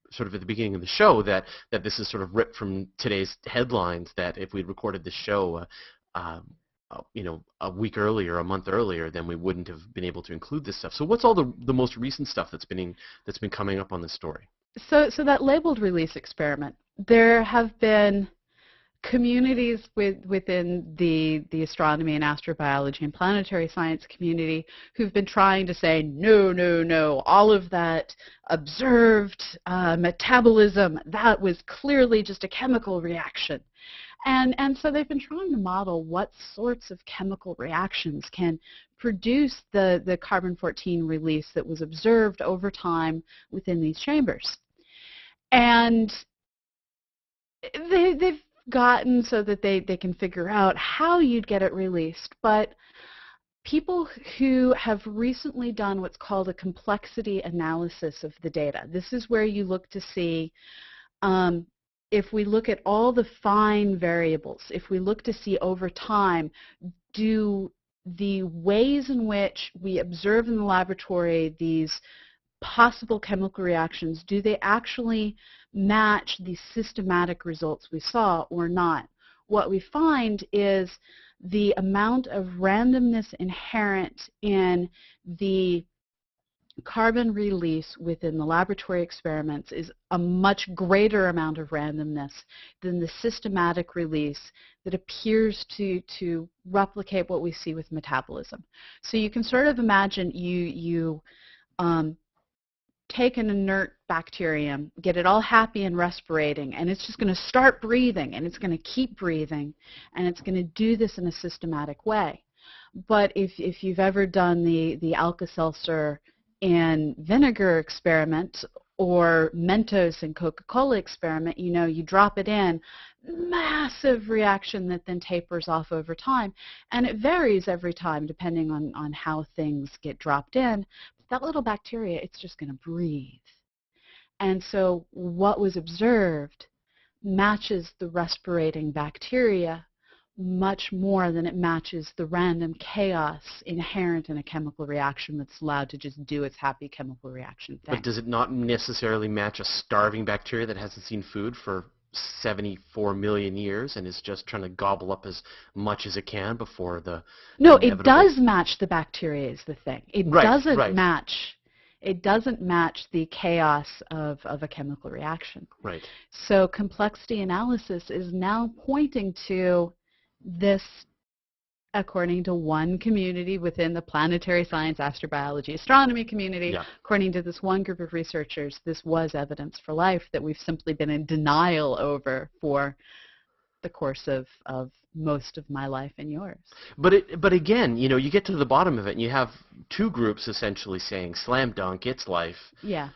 A: sort of at the beginning of the show that this is sort of ripped from today's headlines, that if we'd recorded the show, a week earlier, a month earlier, then we wouldn't have been able to include this stuff. So what's all the most recent stuff that's been coming up on this story?
B: so that labeled release experiment, there have been communities within the astronomy and astrobiology and planetary science community who've been trying to say, no, no, no, all of that observed metabolism, that was clearly just a chemical reaction. And so they've been trying to model what sorts of chemical reactions can produce the carbon-14 release that was observed over time within these chambers. And they've gotten so that they can figure out how you'd get it released. But people who have recently done what's called a complexity analysis of the data, this is where you look to see if we look at all the fine variables, if we look to see over time, do the ways in which we observe in the laboratory these possible chemical reactions, do they actually match the systematic results we saw or not? What we find is the amount of randomness inherent in the carbon release within the laboratory experiments is a much greater amount of randomness than the systematic release that appears to replicate what we see with metabolism. So you can sort of imagine you take an inert bacterium, get it all happy and respirating, and it's just going to start breathing, and it's going to keep breathing, and it's going to do this in a systematic way. But if you've ever done the Alka-Seltzer and vinegar experiment or Mentos and Coca-Cola experiment, you drop it in, massive reaction that then tapers off over time. And it varies every time depending on how things get dropped in. But that little bacteria, it's just going to breathe. And so what was observed matches the respirating bacteria much more than it matches the random chaos inherent in a chemical reaction that's allowed to just do its happy chemical reaction thing.
A: But does it not necessarily match a starving bacteria that hasn't seen food for 74 million years and is just trying to gobble up as much as it can before the
B: No, it
A: inevitable...
B: does match the bacteria is the thing. It doesn't match. It doesn't match the chaos of a chemical reaction.
A: Right.
B: So complexity analysis is now pointing to this according to one community within the planetary science, astrobiology, astronomy community,
A: Yeah.
B: according to this one group of researchers, this was evidence for life that we've simply been in denial over for the course of most of my life and yours.
A: But again, you get to the bottom of it, and you have two groups essentially saying, slam dunk, it's life.
B: Yeah.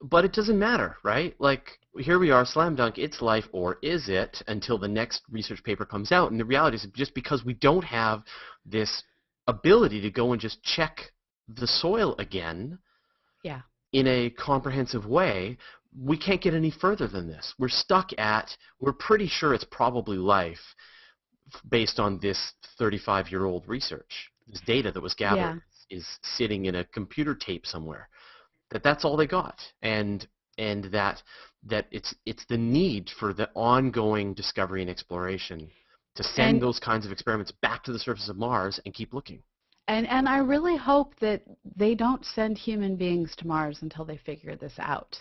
A: But it doesn't matter, right? Like, here we are, slam dunk, it's life, or is it, until the next research paper comes out. And the reality is, just because we don't have this ability to go and just check the soil again
B: Yeah.
A: in a comprehensive way, we can't get any further than this. We're pretty sure it's probably life based on this 35-year-old research. This data that was gathered is sitting in a computer tape somewhere. That's all they got, and that it's the need for the ongoing discovery and exploration to send those kinds of experiments back to the surface of Mars and keep looking.
B: And I really hope that they don't send human beings to Mars until they figure this out.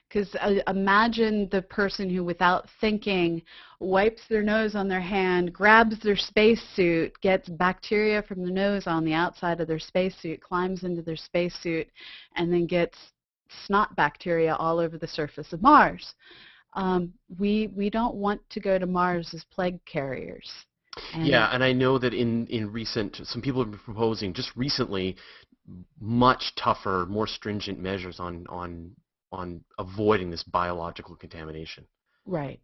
B: Because imagine the person who, without thinking, wipes their nose on their hand, grabs their spacesuit, gets bacteria from the nose on the outside of their spacesuit, climbs into their spacesuit, and then gets snot bacteria all over the surface of Mars. We don't want to go to Mars as plague carriers.
A: Yeah, and I know that in some people have been proposing just recently much tougher, more stringent measures on avoiding this biological contamination.
B: Right.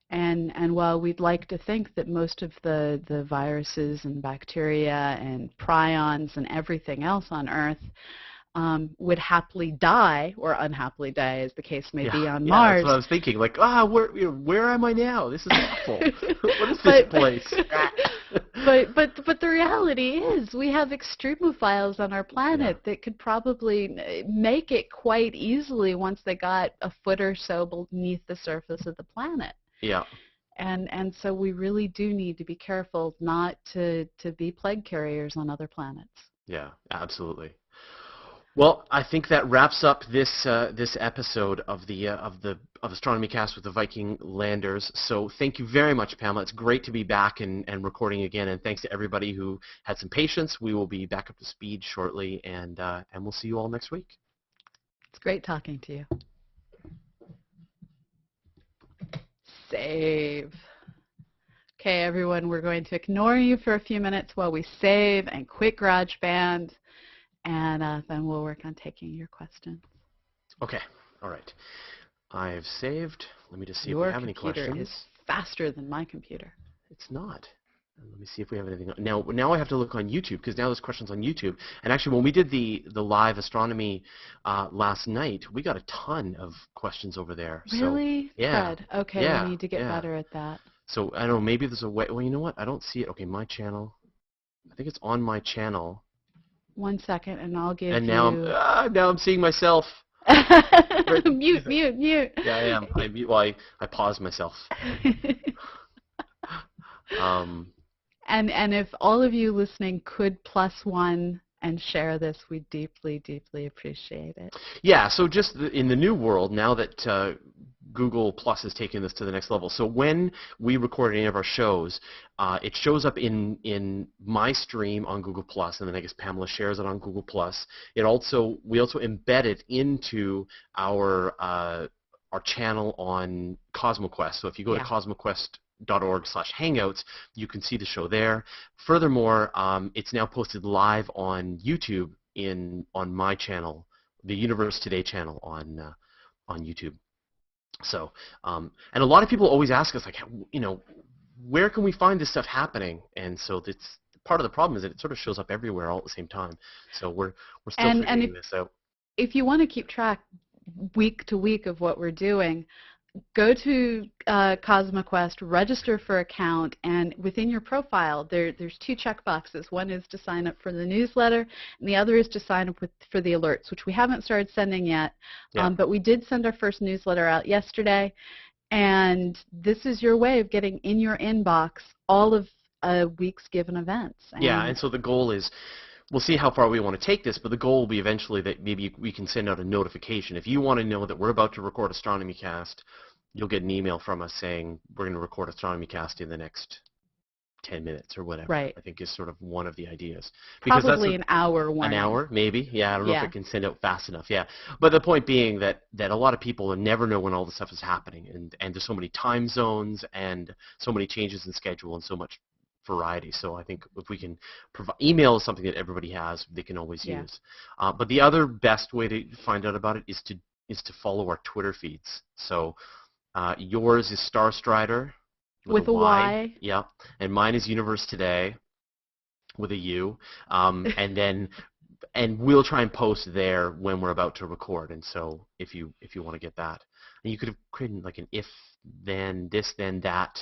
B: And while we'd like to think that most of the viruses and bacteria and prions and everything else on Earth would happily die, or unhappily die, as the case may be on Mars.
A: That's what I was thinking. Like, where am I now? This is awful. What is this place?
B: but the reality is, we have extremophiles on our planet that could probably make it quite easily once they got a foot or so beneath the surface of the planet.
A: Yeah.
B: And so we really do need to be careful not to be plague carriers on other planets.
A: Yeah, absolutely. Well, I think that wraps up this episode of Astronomy Cast with the Viking Landers. So thank you very much, Pamela. It's great to be back and recording again. And thanks to everybody who had some patience. We will be back up to speed shortly, and we'll see you all next week.
B: It's great talking to you. Save. Okay, everyone, we're going to ignore you for a few minutes while we save and quit GarageBand. And then we'll work on taking your questions.
A: Okay. All right. I've saved. Let me just see if we have any questions.
B: Your computer is faster than my computer.
A: It's not. Let me see if we have anything. Now I have to look on YouTube, because now there's questions on YouTube. And actually, when we did the live astronomy last night, we got a ton of questions over there.
B: Really?
A: So, yeah.
B: Good. Okay, we need to get better at that.
A: So I don't know. Maybe there's a way. Well, you know what? I don't see it. Okay, my channel. I think it's on my channel.
B: 1 second, and I'll give you...
A: And now I'm seeing myself.
B: Mute.
A: Yeah, I am. I paused myself.
B: And if all of you listening could +1 and share this, we deeply, deeply appreciate it.
A: Yeah, so just in the new world, now that Google Plus has taken this to the next level, so when we record any of our shows, it shows up in my stream on Google Plus, and then I guess Pamela shares it on Google Plus. We also embed it into our channel on CosmoQuest. So if you go to CosmoQuest.org/hangouts, you can see the show there. Furthermore, it's now posted live on YouTube on my channel, the Universe Today channel on YouTube. So, and a lot of people always ask us, like, where can we find this stuff happening? And so it's part of the problem is that it sort of shows up everywhere all at the same time. So we're still figuring this out.
B: If you want to keep track week to week of what we're doing, go to CosmoQuest, register for account, and within your profile, there's 2 checkboxes. One is to sign up for the newsletter, and the other is to sign up for the alerts, which we haven't started sending yet.
A: Yeah.
B: But we did send our first newsletter out yesterday, and this is your way of getting in your inbox all of a week's given events.
A: And so the goal is, we'll see how far we want to take this, but the goal will be eventually that maybe we can send out a notification. If you want to know that we're about to record Astronomy Cast, you'll get an email from us saying we're going to record Astronomy Cast in the next 10 minutes or whatever,
B: Right.
A: I think is sort of one of the ideas. Because that's
B: Probably an hour
A: an
B: warning.
A: hour, maybe. Yeah, I don't know if
B: Yeah.
A: it can send out fast enough. Yeah, but the point being that a lot of people never know when all this stuff is happening, and there's so many time zones and so many changes in schedule and so much variety. So I think if we can provide email is something that everybody has, they can always
B: Yeah.
A: use. But the other best way to find out about it is to follow our Twitter feeds. So yours is Starstrider with a
B: With a
A: Y.
B: Y.
A: Yeah, and mine is Universe Today with a U. And we'll try and post there when we're about to record. And so if you want to get that, and you could have created like an if then this then that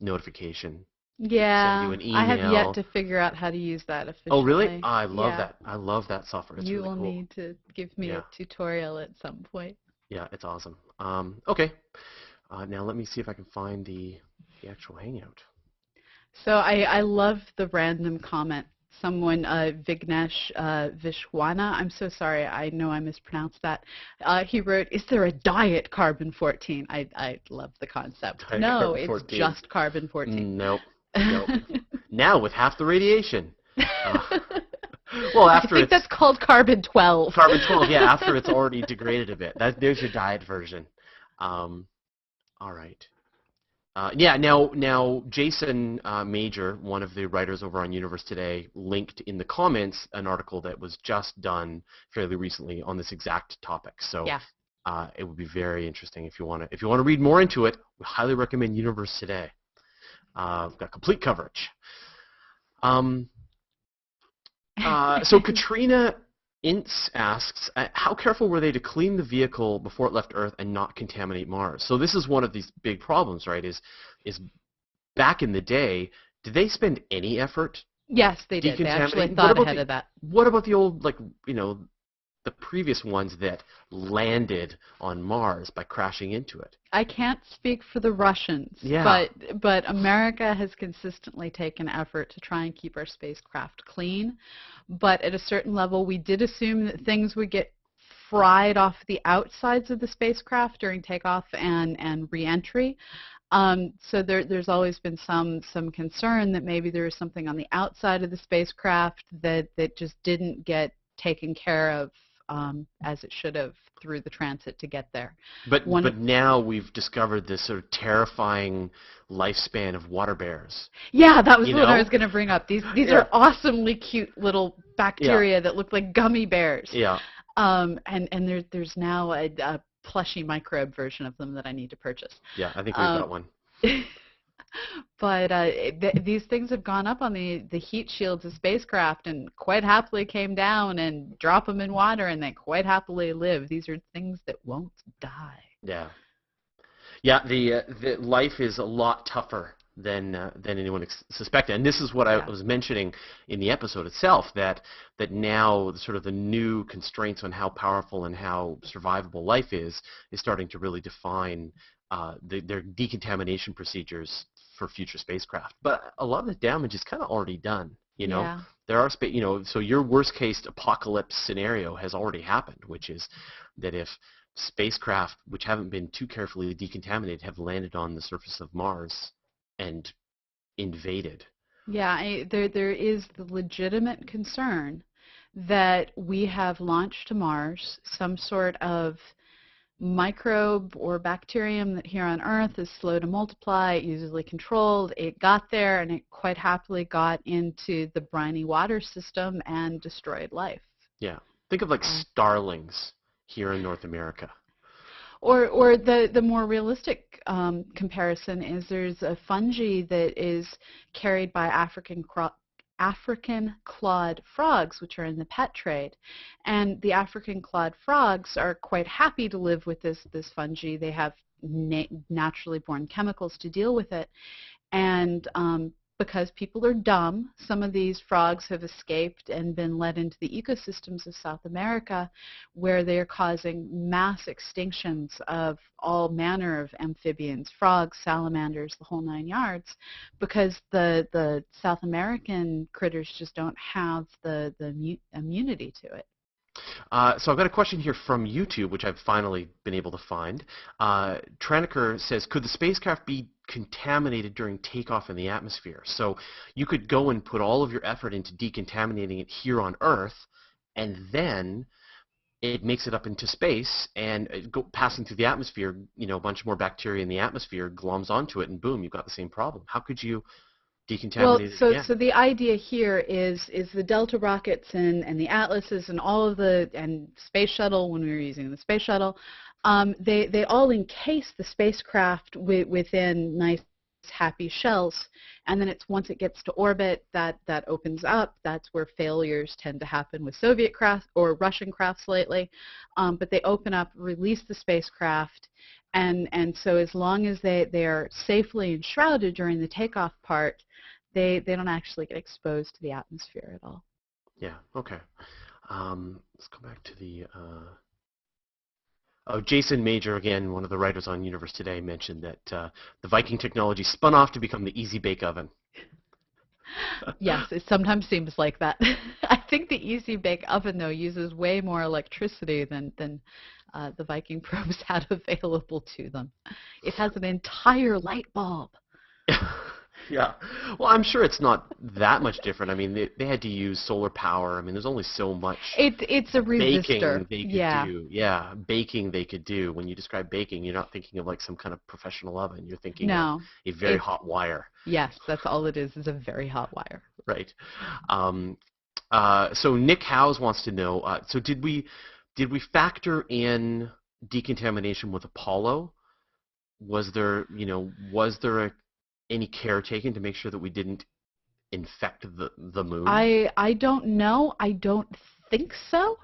A: notification. Send you
B: Yeah,
A: an
B: I have yet
A: email.
B: to figure out how to use that
A: Oh really?
B: efficiently.
A: I love
B: Yeah,
A: that. I love that software. It's
B: you
A: really
B: will
A: cool.
B: need to give me a
A: Yeah.
B: tutorial at some point.
A: Yeah, it's awesome. Okay. Now let me see if I can find the actual Hangout.
B: So I love the random comment. Someone, Vignesh Vishwana, I'm so sorry, I know I mispronounced that. He wrote, "Is there a diet carbon-14?" I love the concept.
A: Diet
B: No,
A: Carbon
B: it's
A: 14.
B: just carbon-14.
A: Nope. Nope. Now with half the radiation. Well,
B: I
A: after
B: think
A: it's
B: that's called carbon-12.
A: carbon 12, yeah, after it's already degraded a bit. There's your diet version. All right. Yeah, now Jason Major, one of the writers over on Universe Today, linked in the comments an article that was just done fairly recently on this exact topic. So
B: Yeah.
A: it would be very interesting if you want to read more into it. We highly recommend Universe Today. We've got complete coverage. So Katrina Ince asks, how careful were they to clean the vehicle before it left Earth and not contaminate Mars? So this is one of these big problems, right? Is back in the day, did they spend any effort
B: Yes, they did. They actually
A: decontaminating?
B: thought ahead of that.
A: What about the old, like, the previous ones that landed on Mars by crashing into it?
B: I can't speak for the Russians,
A: Yeah.
B: but America has consistently taken effort to try and keep our spacecraft clean. But at a certain level, we did assume that things would get fried off the outsides of the spacecraft during takeoff and reentry. So there's always been some concern that maybe there was something on the outside of the spacecraft that just didn't get taken care of as it should have through the transit to get there.
A: But now we've discovered this sort of terrifying lifespan of water bears.
B: Yeah, that was
A: You
B: what I
A: know?
B: was going to bring up. These
A: Yeah.
B: are awesomely cute little bacteria that look like gummy bears.
A: Yeah.
B: And there's now a plushy microbe version of them that I need to purchase.
A: Yeah, I think we've got one.
B: But these things have gone up on the heat shields of spacecraft and quite happily came down and drop them in water and they quite happily live. These are things that won't die.
A: Yeah. Yeah, the life is a lot tougher than anyone suspected. And this is what I was mentioning in the episode itself, that now sort of the new constraints on how powerful and how survivable life is starting to really define their decontamination procedures for future spacecraft. But a lot of the damage is kind of already done.
B: Yeah.
A: There are so your worst case apocalypse scenario has already happened, which is that if spacecraft which haven't been too carefully decontaminated have landed on the surface of Mars and invaded.
B: Yeah, there is the legitimate concern that we have launched to Mars some sort of microbe or bacterium that here on Earth is slow to multiply, easily controlled. It got there and it quite happily got into the briny water system and destroyed life.
A: Yeah. Think of like starlings here in North America.
B: Or the more realistic comparison is there's a fungi that is carried by African clawed frogs, which are in the pet trade. And the African clawed frogs are quite happy to live with this fungi. They have naturally born chemicals to deal with it. And because people are dumb, some of these frogs have escaped and been let into the ecosystems of South America, where they are causing mass extinctions of all manner of amphibians, frogs, salamanders, the whole 9 yards, because the South American critters just don't have the immunity to it.
A: So I've got a question here from YouTube, which I've finally been able to find. Traniker says, could the spacecraft be contaminated during takeoff in the atmosphere. So you could go and put all of your effort into decontaminating it here on Earth, and then it makes it up into space, and passing through the atmosphere, a bunch more bacteria in the atmosphere gloms onto it, and boom, you've got the same problem. How could you
B: Well,
A: decontaminate it
B: so
A: again?
B: so the idea here is the Delta rockets and the Atlases and all of the and space shuttle when we were using the space shuttle, they all encase the spacecraft within nice happy shells, and then it's once it gets to orbit that opens up. That's where failures tend to happen with Soviet craft or Russian crafts lately, but they open up, release the spacecraft, and so as long as they are safely enshrouded during the takeoff part, they don't actually get exposed to the atmosphere at all.
A: Yeah, okay. Let's go back to the... Oh, Jason Major, again, one of the writers on Universe Today, mentioned that the Viking technology spun off to become the Easy Bake Oven.
B: Yes, it sometimes seems like that. I think the Easy Bake Oven, though, uses way more electricity than the Viking probes had available to them. It has an entire light bulb.
A: Yeah. Well, I'm sure it's not that much different. I mean, they had to use solar power. I mean, there's only so much
B: It's a resistor.
A: baking they could
B: Yeah.
A: do. Yeah, baking they could do. When you describe baking, you're not thinking of like some kind of professional oven. You're thinking of
B: No.
A: a very hot wire.
B: Yes, that's all it is a very hot wire.
A: Right. Um, so Nick Howes wants to know, so did we factor in decontamination with Apollo? Was there, any care taken to make sure that we didn't infect the moon?
B: I don't know. I don't think so.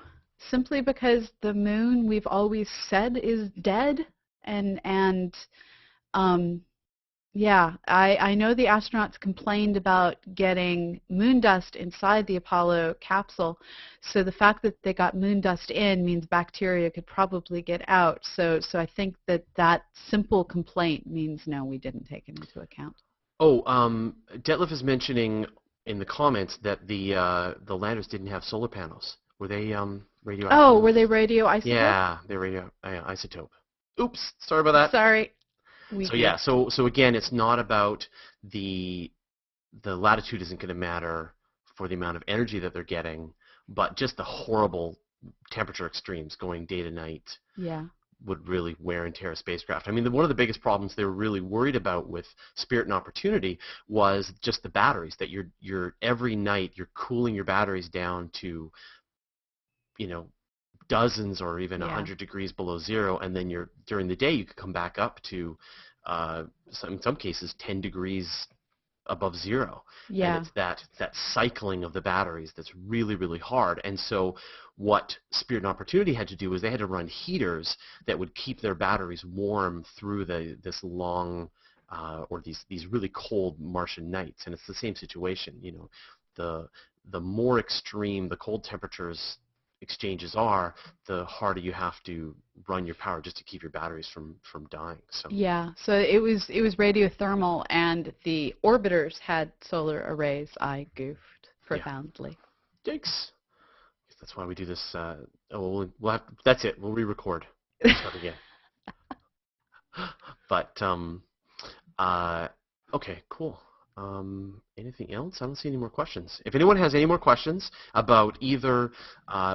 B: Simply because the moon we've always said is dead, and yeah, I know the astronauts complained about getting moon dust inside the Apollo capsule, so the fact that they got moon dust in means bacteria could probably get out. So I think that simple complaint means no, we didn't take it into account.
A: Oh, Detlef is mentioning in the comments that the landers didn't have solar panels. Were they radioactive?
B: Oh, were they radioisotope?
A: Yeah, they're radioisotope. Oops, sorry about that.
B: Sorry.
A: So yeah, so again, it's not about the latitude isn't going to matter for the amount of energy that they're getting, but just the horrible temperature extremes going day to night.
B: Yeah.
A: Would really wear and tear a spacecraft. I mean, one of the biggest problems they were really worried about with Spirit and Opportunity was just the batteries. That you're every night you're cooling your batteries down to, dozens or even 100 degrees below zero, and then during the day you could come back up to, in some cases, 10 degrees above zero.
B: Yeah.
A: And it's that cycling of the batteries that's really, really hard. And so what Spirit and Opportunity had to do is they had to run heaters that would keep their batteries warm through this long or these really cold Martian nights. And it's the same situation. The more extreme the cold temperatures exchanges are, the harder you have to run your power just to keep your batteries from dying. So
B: yeah, so it was radiothermal, and the orbiters had solar arrays. I goofed profoundly.
A: Yeah. Yikes! That's why we do this. That's it. We'll re-record. Start again. But okay, cool. Anything else? I don't see any more questions. If anyone has any more questions about either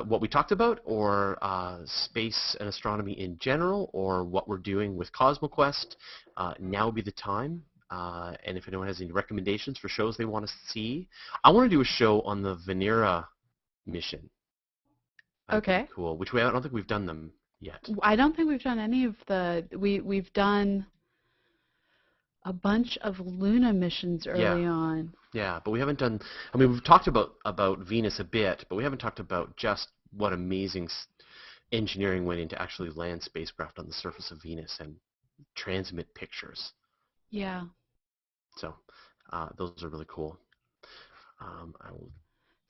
A: what we talked about or space and astronomy in general or what we're doing with CosmoQuest, now would be the time. And if anyone has any recommendations for shows they want to see, I want to do a show on the Venera mission.
B: Okay.
A: Cool. Which I don't think we've done them yet.
B: I don't think we've done any of we've done a bunch of Luna missions early on.
A: Yeah, but we haven't done, I mean, we've talked about Venus a bit, but we haven't talked about just what amazing engineering went into actually land spacecraft on the surface of Venus and transmit pictures.
B: Yeah.
A: So those are really cool. I will...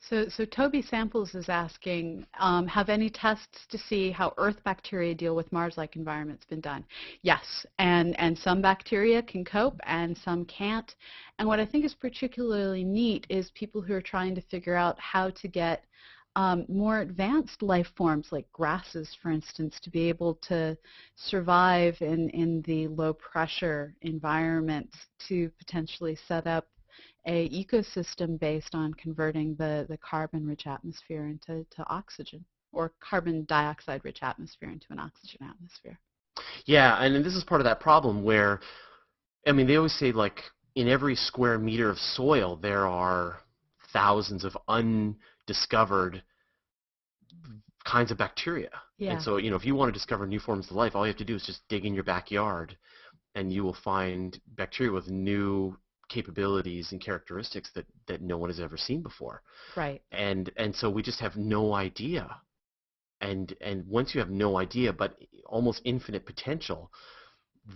B: So Toby Samples is asking, have any tests to see how Earth bacteria deal with Mars-like environments been done? Yes, and some bacteria can cope and some can't. And what I think is particularly neat is people who are trying to figure out how to get more advanced life forms like grasses, for instance, to be able to survive in the low pressure environments, to potentially set up a ecosystem based on converting the carbon-rich atmosphere into oxygen, or carbon dioxide-rich atmosphere into an oxygen atmosphere.
A: Yeah, and this is part of that problem where, I mean, they always say, like, in every square meter of soil there are thousands of undiscovered kinds of bacteria. And
B: Yeah,
A: so, if you want to discover new forms of life, all you have to do is just dig in your backyard, and you will find bacteria with new capabilities and characteristics that no one has ever seen before.
B: right.
A: And so we just have no idea. And once you have no idea, but almost infinite potential,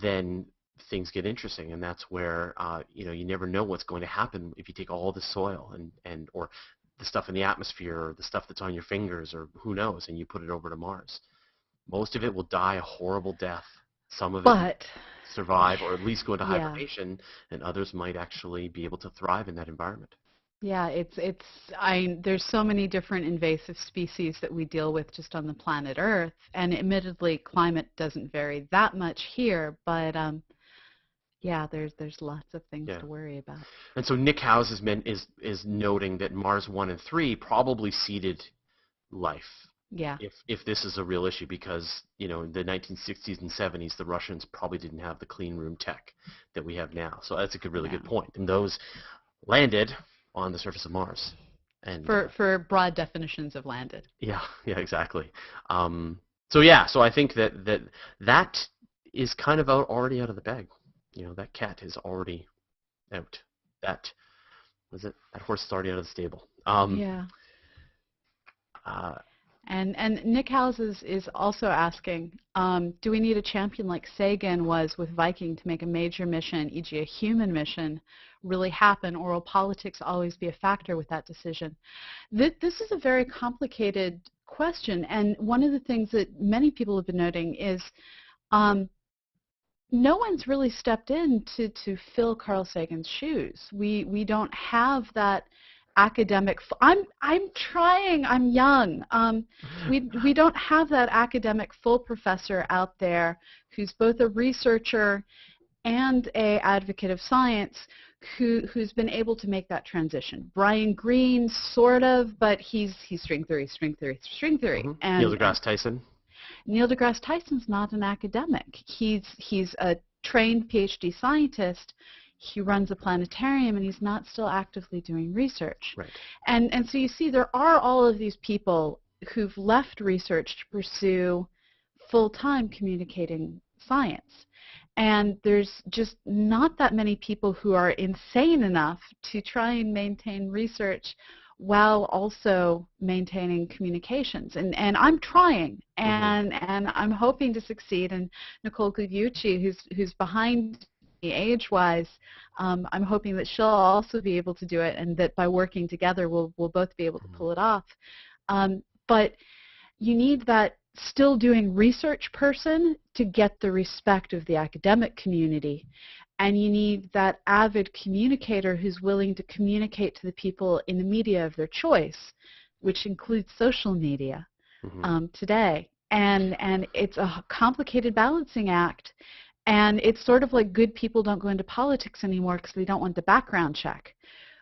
A: then things get interesting, and that's where you never know what's going to happen if you take all the soil and or the stuff in the atmosphere, or the stuff that's on your fingers, or who knows, and you put it over to Mars. Most of it will die a horrible death. Some of it
B: But
A: survive, or at least go into
B: yeah,
A: hibernation, and others might actually be able to thrive in that environment.
B: yeah, there's so many different invasive species that we deal with just on the planet Earth, and admittedly, climate doesn't vary that much here, but yeah, there's lots of things
A: Yeah.
B: to worry about.
A: And so Nick House is noting that Mars 1 and 3 probably seeded life,
B: Yeah,
A: if this is a real issue, because in the 1960s and 70s the Russians probably didn't have the clean room tech that we have now. So that's a really
B: no.
A: good point. And those landed on the surface of Mars. And
B: For broad definitions of landed.
A: yeah, yeah, exactly. So I think that is kind of already out of the bag. That cat is already out. That that horse is already out of the stable.
B: Yeah.
A: Uh,
B: And Nick Howes is also asking, do we need a champion like Sagan was with Viking to make a major mission, e.g. a human mission, really happen, or will politics always be a factor with that decision? This is a very complicated question, and one of the things that many people have been noting is no one's really stepped in to fill Carl Sagan's shoes. We don't have that academic. I'm trying. I'm young. We don't have that academic full professor out there who's both a researcher and a advocate of science who's been able to make that transition. Brian Greene, sort of, but he's string theory, string theory, string theory.
A: Neil deGrasse Tyson.
B: Neil deGrasse Tyson's not an academic. He's a trained PhD scientist. He runs a planetarium, and he's not still actively doing research.
A: Right.
B: And so you see there are all of these people who've left research to pursue full-time communicating science. And there's just not that many people who are insane enough to try and maintain research while also maintaining communications. And I'm trying, and I'm hoping to succeed. And Nicole Gugliucci, who's behind me age-wise, I'm hoping that she'll also be able to do it, and that by working together we'll both be able to pull it off. But you need that still doing research person to get the respect of the academic community. And you need that avid communicator who's willing to communicate to the people in the media of their choice, which includes social media today. And it's a complicated balancing act. And it's sort of like good people don't go into politics anymore because they don't want the background check.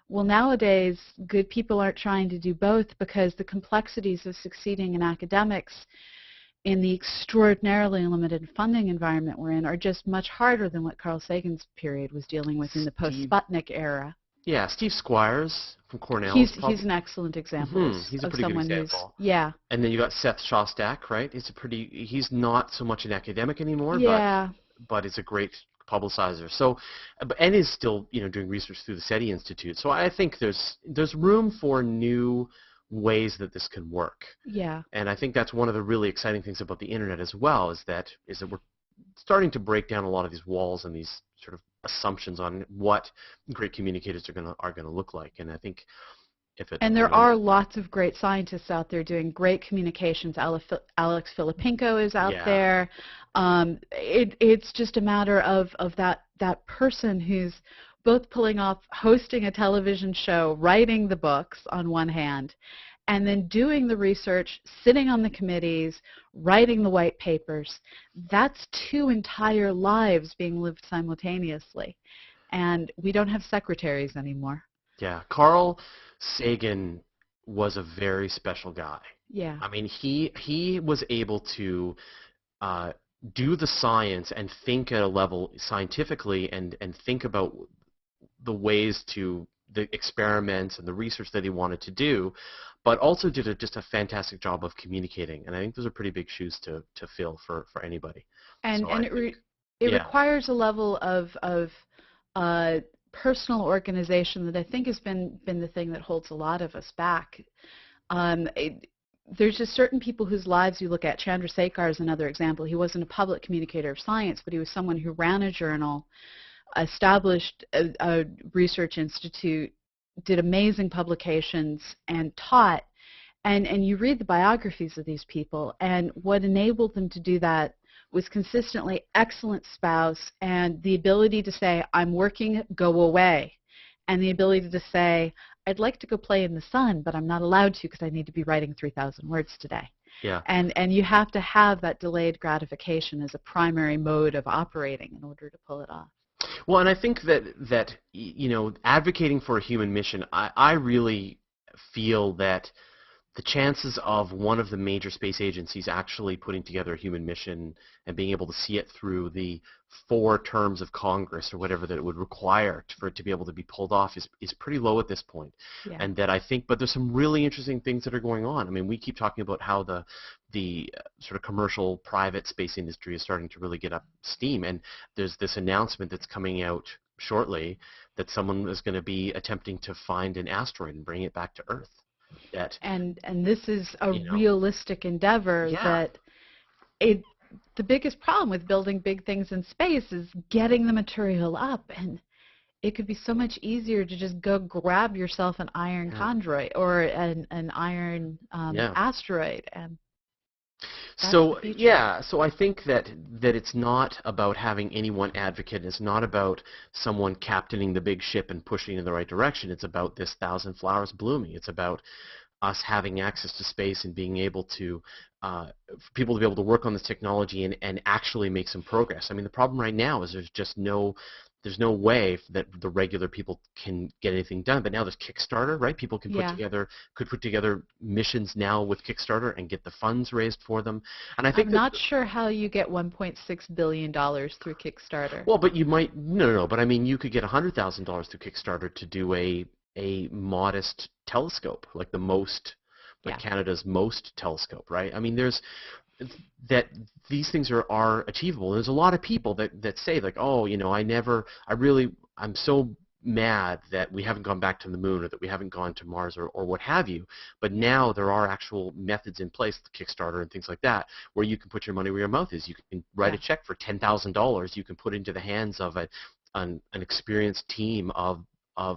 B: Well, nowadays, good people aren't trying to do both because the complexities of succeeding in academics in the extraordinarily limited funding environment we're in are just much harder than what Carl Sagan's period was dealing with in the post-Sputnik era.
A: Yeah, Steve Squires from Cornell.
B: He's an excellent example
A: He's a
B: of
A: pretty good
B: someone
A: example.
B: yeah.
A: And then you got Seth Shostak, right? He's not so much an academic anymore,
B: Yeah.
A: but is a great publicizer. So, and is still doing research through the SETI Institute. So I think there's room for new ways that this can work.
B: Yeah.
A: And I think that's one of the really exciting things about the internet as well, is that we're starting to break down a lot of these walls and these sort of assumptions on what great communicators are gonna look like. And I think
B: and there are lots of great scientists out there doing great communications. Alex Filippenko is out there. It's just a matter of that person who's both pulling off hosting a television show, writing the books on one hand, and then doing the research, sitting on the committees, writing the white papers. That's 2 entire lives being lived simultaneously. And we don't have secretaries anymore.
A: Yeah, Carl Sagan was a very special guy.
B: Yeah.
A: I mean, he was able to uh, do the science and think at a level scientifically and think about the ways to the experiments and the research that he wanted to do, but also did just a fantastic job of communicating. And I think those are pretty big shoes to fill for anybody.
B: And
A: So I think,
B: it
A: yeah,
B: requires a level of uh, personal organization that I think has been the thing that holds a lot of us back. Um, it, there's just certain people whose lives you look at. Chandrasekhar is another example. He wasn't a public communicator of science, but he was someone who ran a journal, established a research institute, did amazing publications, and taught. And you read the biographies of these people, and what enabled them to do that was consistently excellent spouse and the ability to say, I'm working, go away, and the ability to say, I'd like to go play in the sun, but I'm not allowed to because I need to be writing 3,000 words today.
A: yeah.
B: And you have to have that delayed gratification as a primary mode of operating in order to pull it off.
A: Well, and I think that advocating for a human mission, I really feel that the chances of one of the major space agencies actually putting together a human mission and being able to see it through the 4 terms of Congress or whatever that it would require for it to be able to be pulled off is pretty low at this point.
B: Yeah.
A: And that I think, but there's some really interesting things that are going on. I mean, we keep talking about how the sort of commercial private space industry is starting to really get up steam, and there's this announcement that's coming out shortly that someone is going to be attempting to find an asteroid and bring it back to Earth.
B: And this is a realistic endeavor.
A: Yeah.
B: That the biggest problem with building big things in space is getting the material up, and it could be so much easier to just go grab yourself an iron chondroid or an iron asteroid, and
A: so yeah, so I think that it's not about having any one advocate. It's not about someone captaining the big ship and pushing in the right direction. It's about this thousand flowers blooming. It's about us having access to space and being able to for people to be able to work on this technology and actually make some progress. I mean, the problem right now is there's no way that the regular people can get anything done. But now there's Kickstarter, right? People can could put together missions now with Kickstarter and get the funds raised for them. And I think
B: I'm not sure how you get $1.6 billion through Kickstarter.
A: Well, but you might no. But I mean, you could get $100,000 through Kickstarter to do a modest telescope, like Canada's most telescope, right? I mean, there's that these things are achievable. There's a lot of people that say like, oh, I'm so mad that we haven't gone back to the moon or that we haven't gone to Mars or what have you. But now there are actual methods in place, Kickstarter and things like that, where you can put your money where your mouth is. You can write a check for $10,000. You can put into the hands of an experienced team of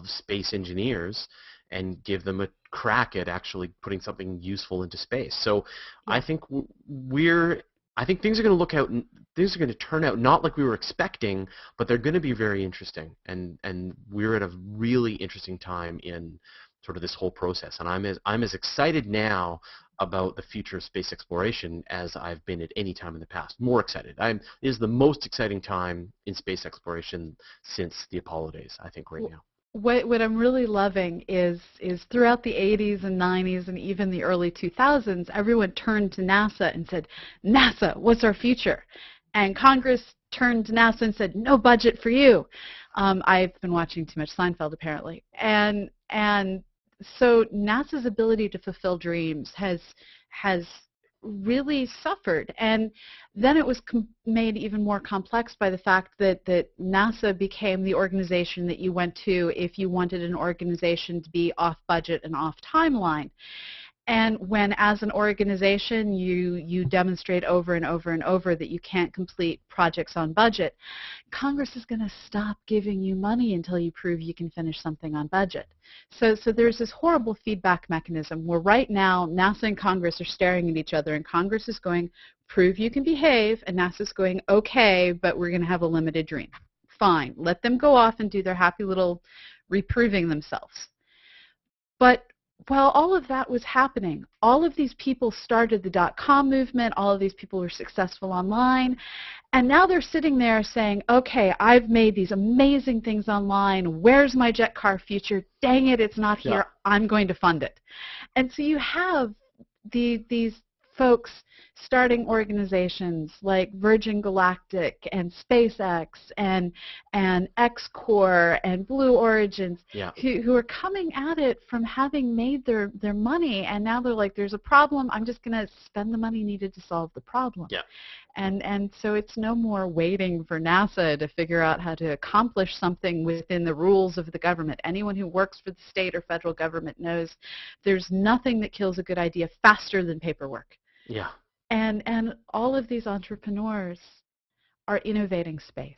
A: space engineers and give them a crack at actually putting something useful into space. So I think I think things are going to turn out not like we were expecting, but they're going to be very interesting. And we're at a really interesting time in sort of this whole process. And I'm as excited now about the future of space exploration as I've been at any time in the past. More excited. It is the most exciting time in space exploration since the Apollo days, I think, right now.
B: What I'm really loving is throughout the 80s and 90s and even the early 2000s, everyone turned to NASA and said, NASA, what's our future? And Congress turned to NASA and said, no budget for you. I've been watching too much Seinfeld, apparently. And so NASA's ability to fulfill dreams has really suffered. And then it was made even more complex by the fact that NASA became the organization that you went to if you wanted an organization to be off budget and off timeline. And when, as an organization, you demonstrate over and over and over that you can't complete projects on budget, Congress is going to stop giving you money until you prove you can finish something on budget. So there's this horrible feedback mechanism where right now NASA and Congress are staring at each other, and Congress is going, prove you can behave, and NASA's going, okay, but we're going to have a limited dream. Fine, let them go off and do their happy little reproving themselves. But Well, all of that was happening. All of these people started the dot-com movement. All of these people were successful online. And now they're sitting there saying, okay, I've made these amazing things online. Where's my jet car future? Dang it, it's not here.
A: Yeah.
B: I'm going to fund it. And so you have these folks starting organizations like Virgin Galactic and SpaceX and X-Corps and Blue Origins
A: Yeah.
B: who are coming at it from having made their money, and now they're like, there's a problem, I'm just going to spend the money needed to solve the problem.
A: Yeah.
B: And so it's no more waiting for NASA to figure out how to accomplish something within the rules of the government. Anyone who works for the state or federal government knows there's nothing that kills a good idea faster than paperwork.
A: Yeah.
B: And all of these entrepreneurs are innovating space.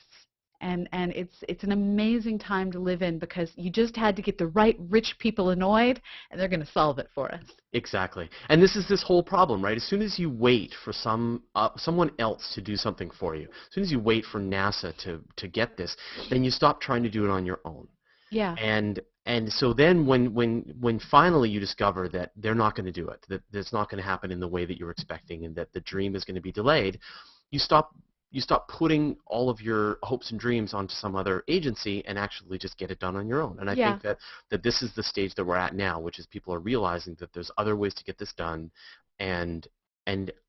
B: And it's an amazing time to live in, because you just had to get the right rich people annoyed, and they're going to solve it for us.
A: Exactly. And this is this whole problem, right? As soon as you wait for someone else to do something for you, as soon as you wait for NASA to get this, then you stop trying to do it on your own.
B: Yeah.
A: And so then when finally you discover that they're not going to do it, that it's not going to happen in the way that you're expecting, and that the dream is going to be delayed, you stop putting all of your hopes and dreams onto some other agency and actually just get it done on your own. And I think that this is the stage that we're at now, which is people are realizing that there's other ways to get this done, and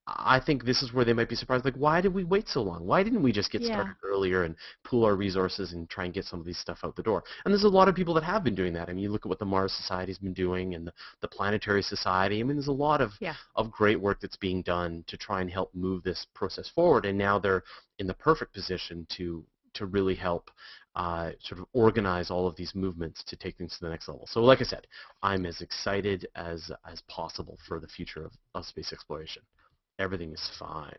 A: I think this is where they might be surprised, like, why did we wait so long? Why didn't we just get started earlier and pool our resources and try and get some of these stuff out the door? And there's a lot of people that have been doing that. I mean, you look at what the Mars Society's been doing, and the Planetary Society. I mean, there's a lot of great work that's being done to try and help move this process forward, and now they're in the perfect position to really help sort of organize all of these movements to take things to the next level. So like I said, I'm as excited as possible for the future of space exploration. Everything is fine.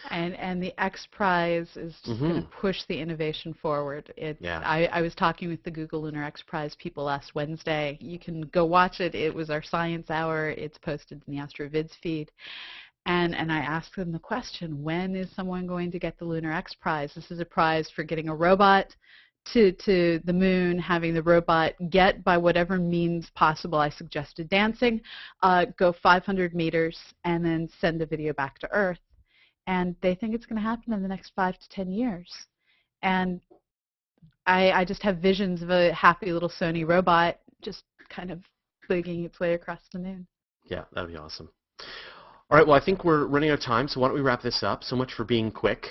B: And the X Prize is just going to push the innovation forward. I was talking with the Google Lunar X Prize people last Wednesday. You can go watch it. It was our science hour. It's posted in the AstroVids feed. And I asked them the question, when is someone going to get the Lunar X Prize? This is a prize for getting a robot to the moon, having the robot get, by whatever means possible, I suggested dancing, go 500 meters, and then send a video back to Earth. And they think it's going to happen in the next 5 to 10 years. And I just have visions of a happy little Sony robot just kind of boogieing its way across the moon.
A: Yeah, that'd be awesome. All right, well, I think we're running out of time, so why don't we wrap this up? So much for being quick,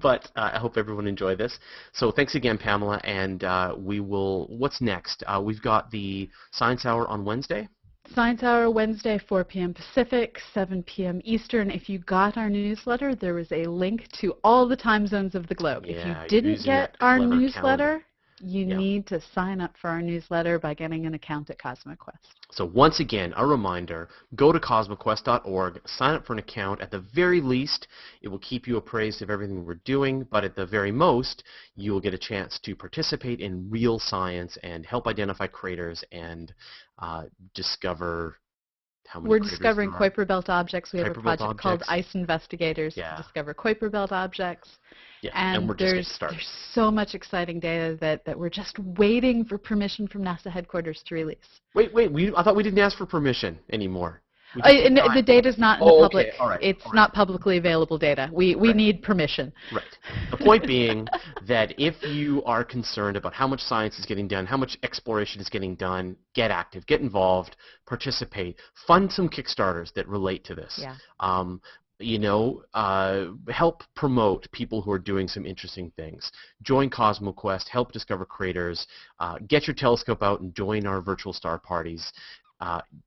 A: but I hope everyone enjoyed this. So thanks again, Pamela, and what's next? We've got the Science Hour on Wednesday.
B: Science Hour Wednesday, 4 p.m. Pacific, 7 p.m. Eastern. If you got our newsletter, there was a link to all the time zones of the globe.
A: Yeah,
B: if you didn't get our newsletter, you need to sign up for our newsletter by getting an account at CosmoQuest.
A: So once again, a reminder, go to cosmoquest.org, sign up for an account. At the very least, it will keep you appraised of everything we're doing, but at the very most, you will get a chance to participate in real science and help identify craters and discover how many craters
B: discovering
A: there are.
B: Kuiper Belt objects. We have a project called Ice Investigators to discover Kuiper Belt objects.
A: Yeah,
B: and
A: we're just getting started.
B: There's so much exciting data that we're just waiting for permission from NASA headquarters to release.
A: Wait, I thought we didn't ask for permission anymore.
B: The data's not in the public.
A: Okay. All right.
B: It's not publicly available data. We need permission.
A: Right. The point being that if you are concerned about how much science is getting done, how much exploration is getting done, get active, get involved, participate, fund some Kickstarters that relate to this.
B: Yeah.
A: Help promote people who are doing some interesting things. Join CosmoQuest, help discover craters, get your telescope out and join our virtual star parties.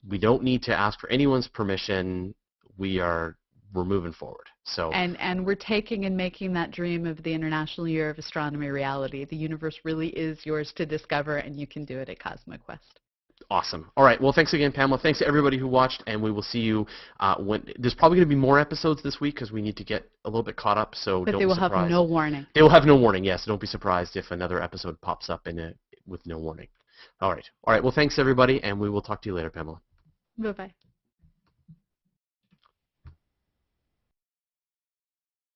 A: We don't need to ask for anyone's permission. We're moving forward. So
B: and we're taking and making that dream of the International Year of Astronomy reality. The universe really is yours to discover, and you can do it at CosmoQuest.
A: Awesome. All right. Well, thanks again, Pamela. Thanks to everybody who watched, and we will see you there's probably going to be more episodes this week because we need to get a little bit caught up. So
B: but
A: don't
B: they
A: be
B: will
A: surprised.
B: have no warning.
A: They will have no warning. Yes. Don't be surprised if another episode pops up with no warning. All right. Well, thanks everybody, and we will talk to you later, Pamela.
B: Bye-bye.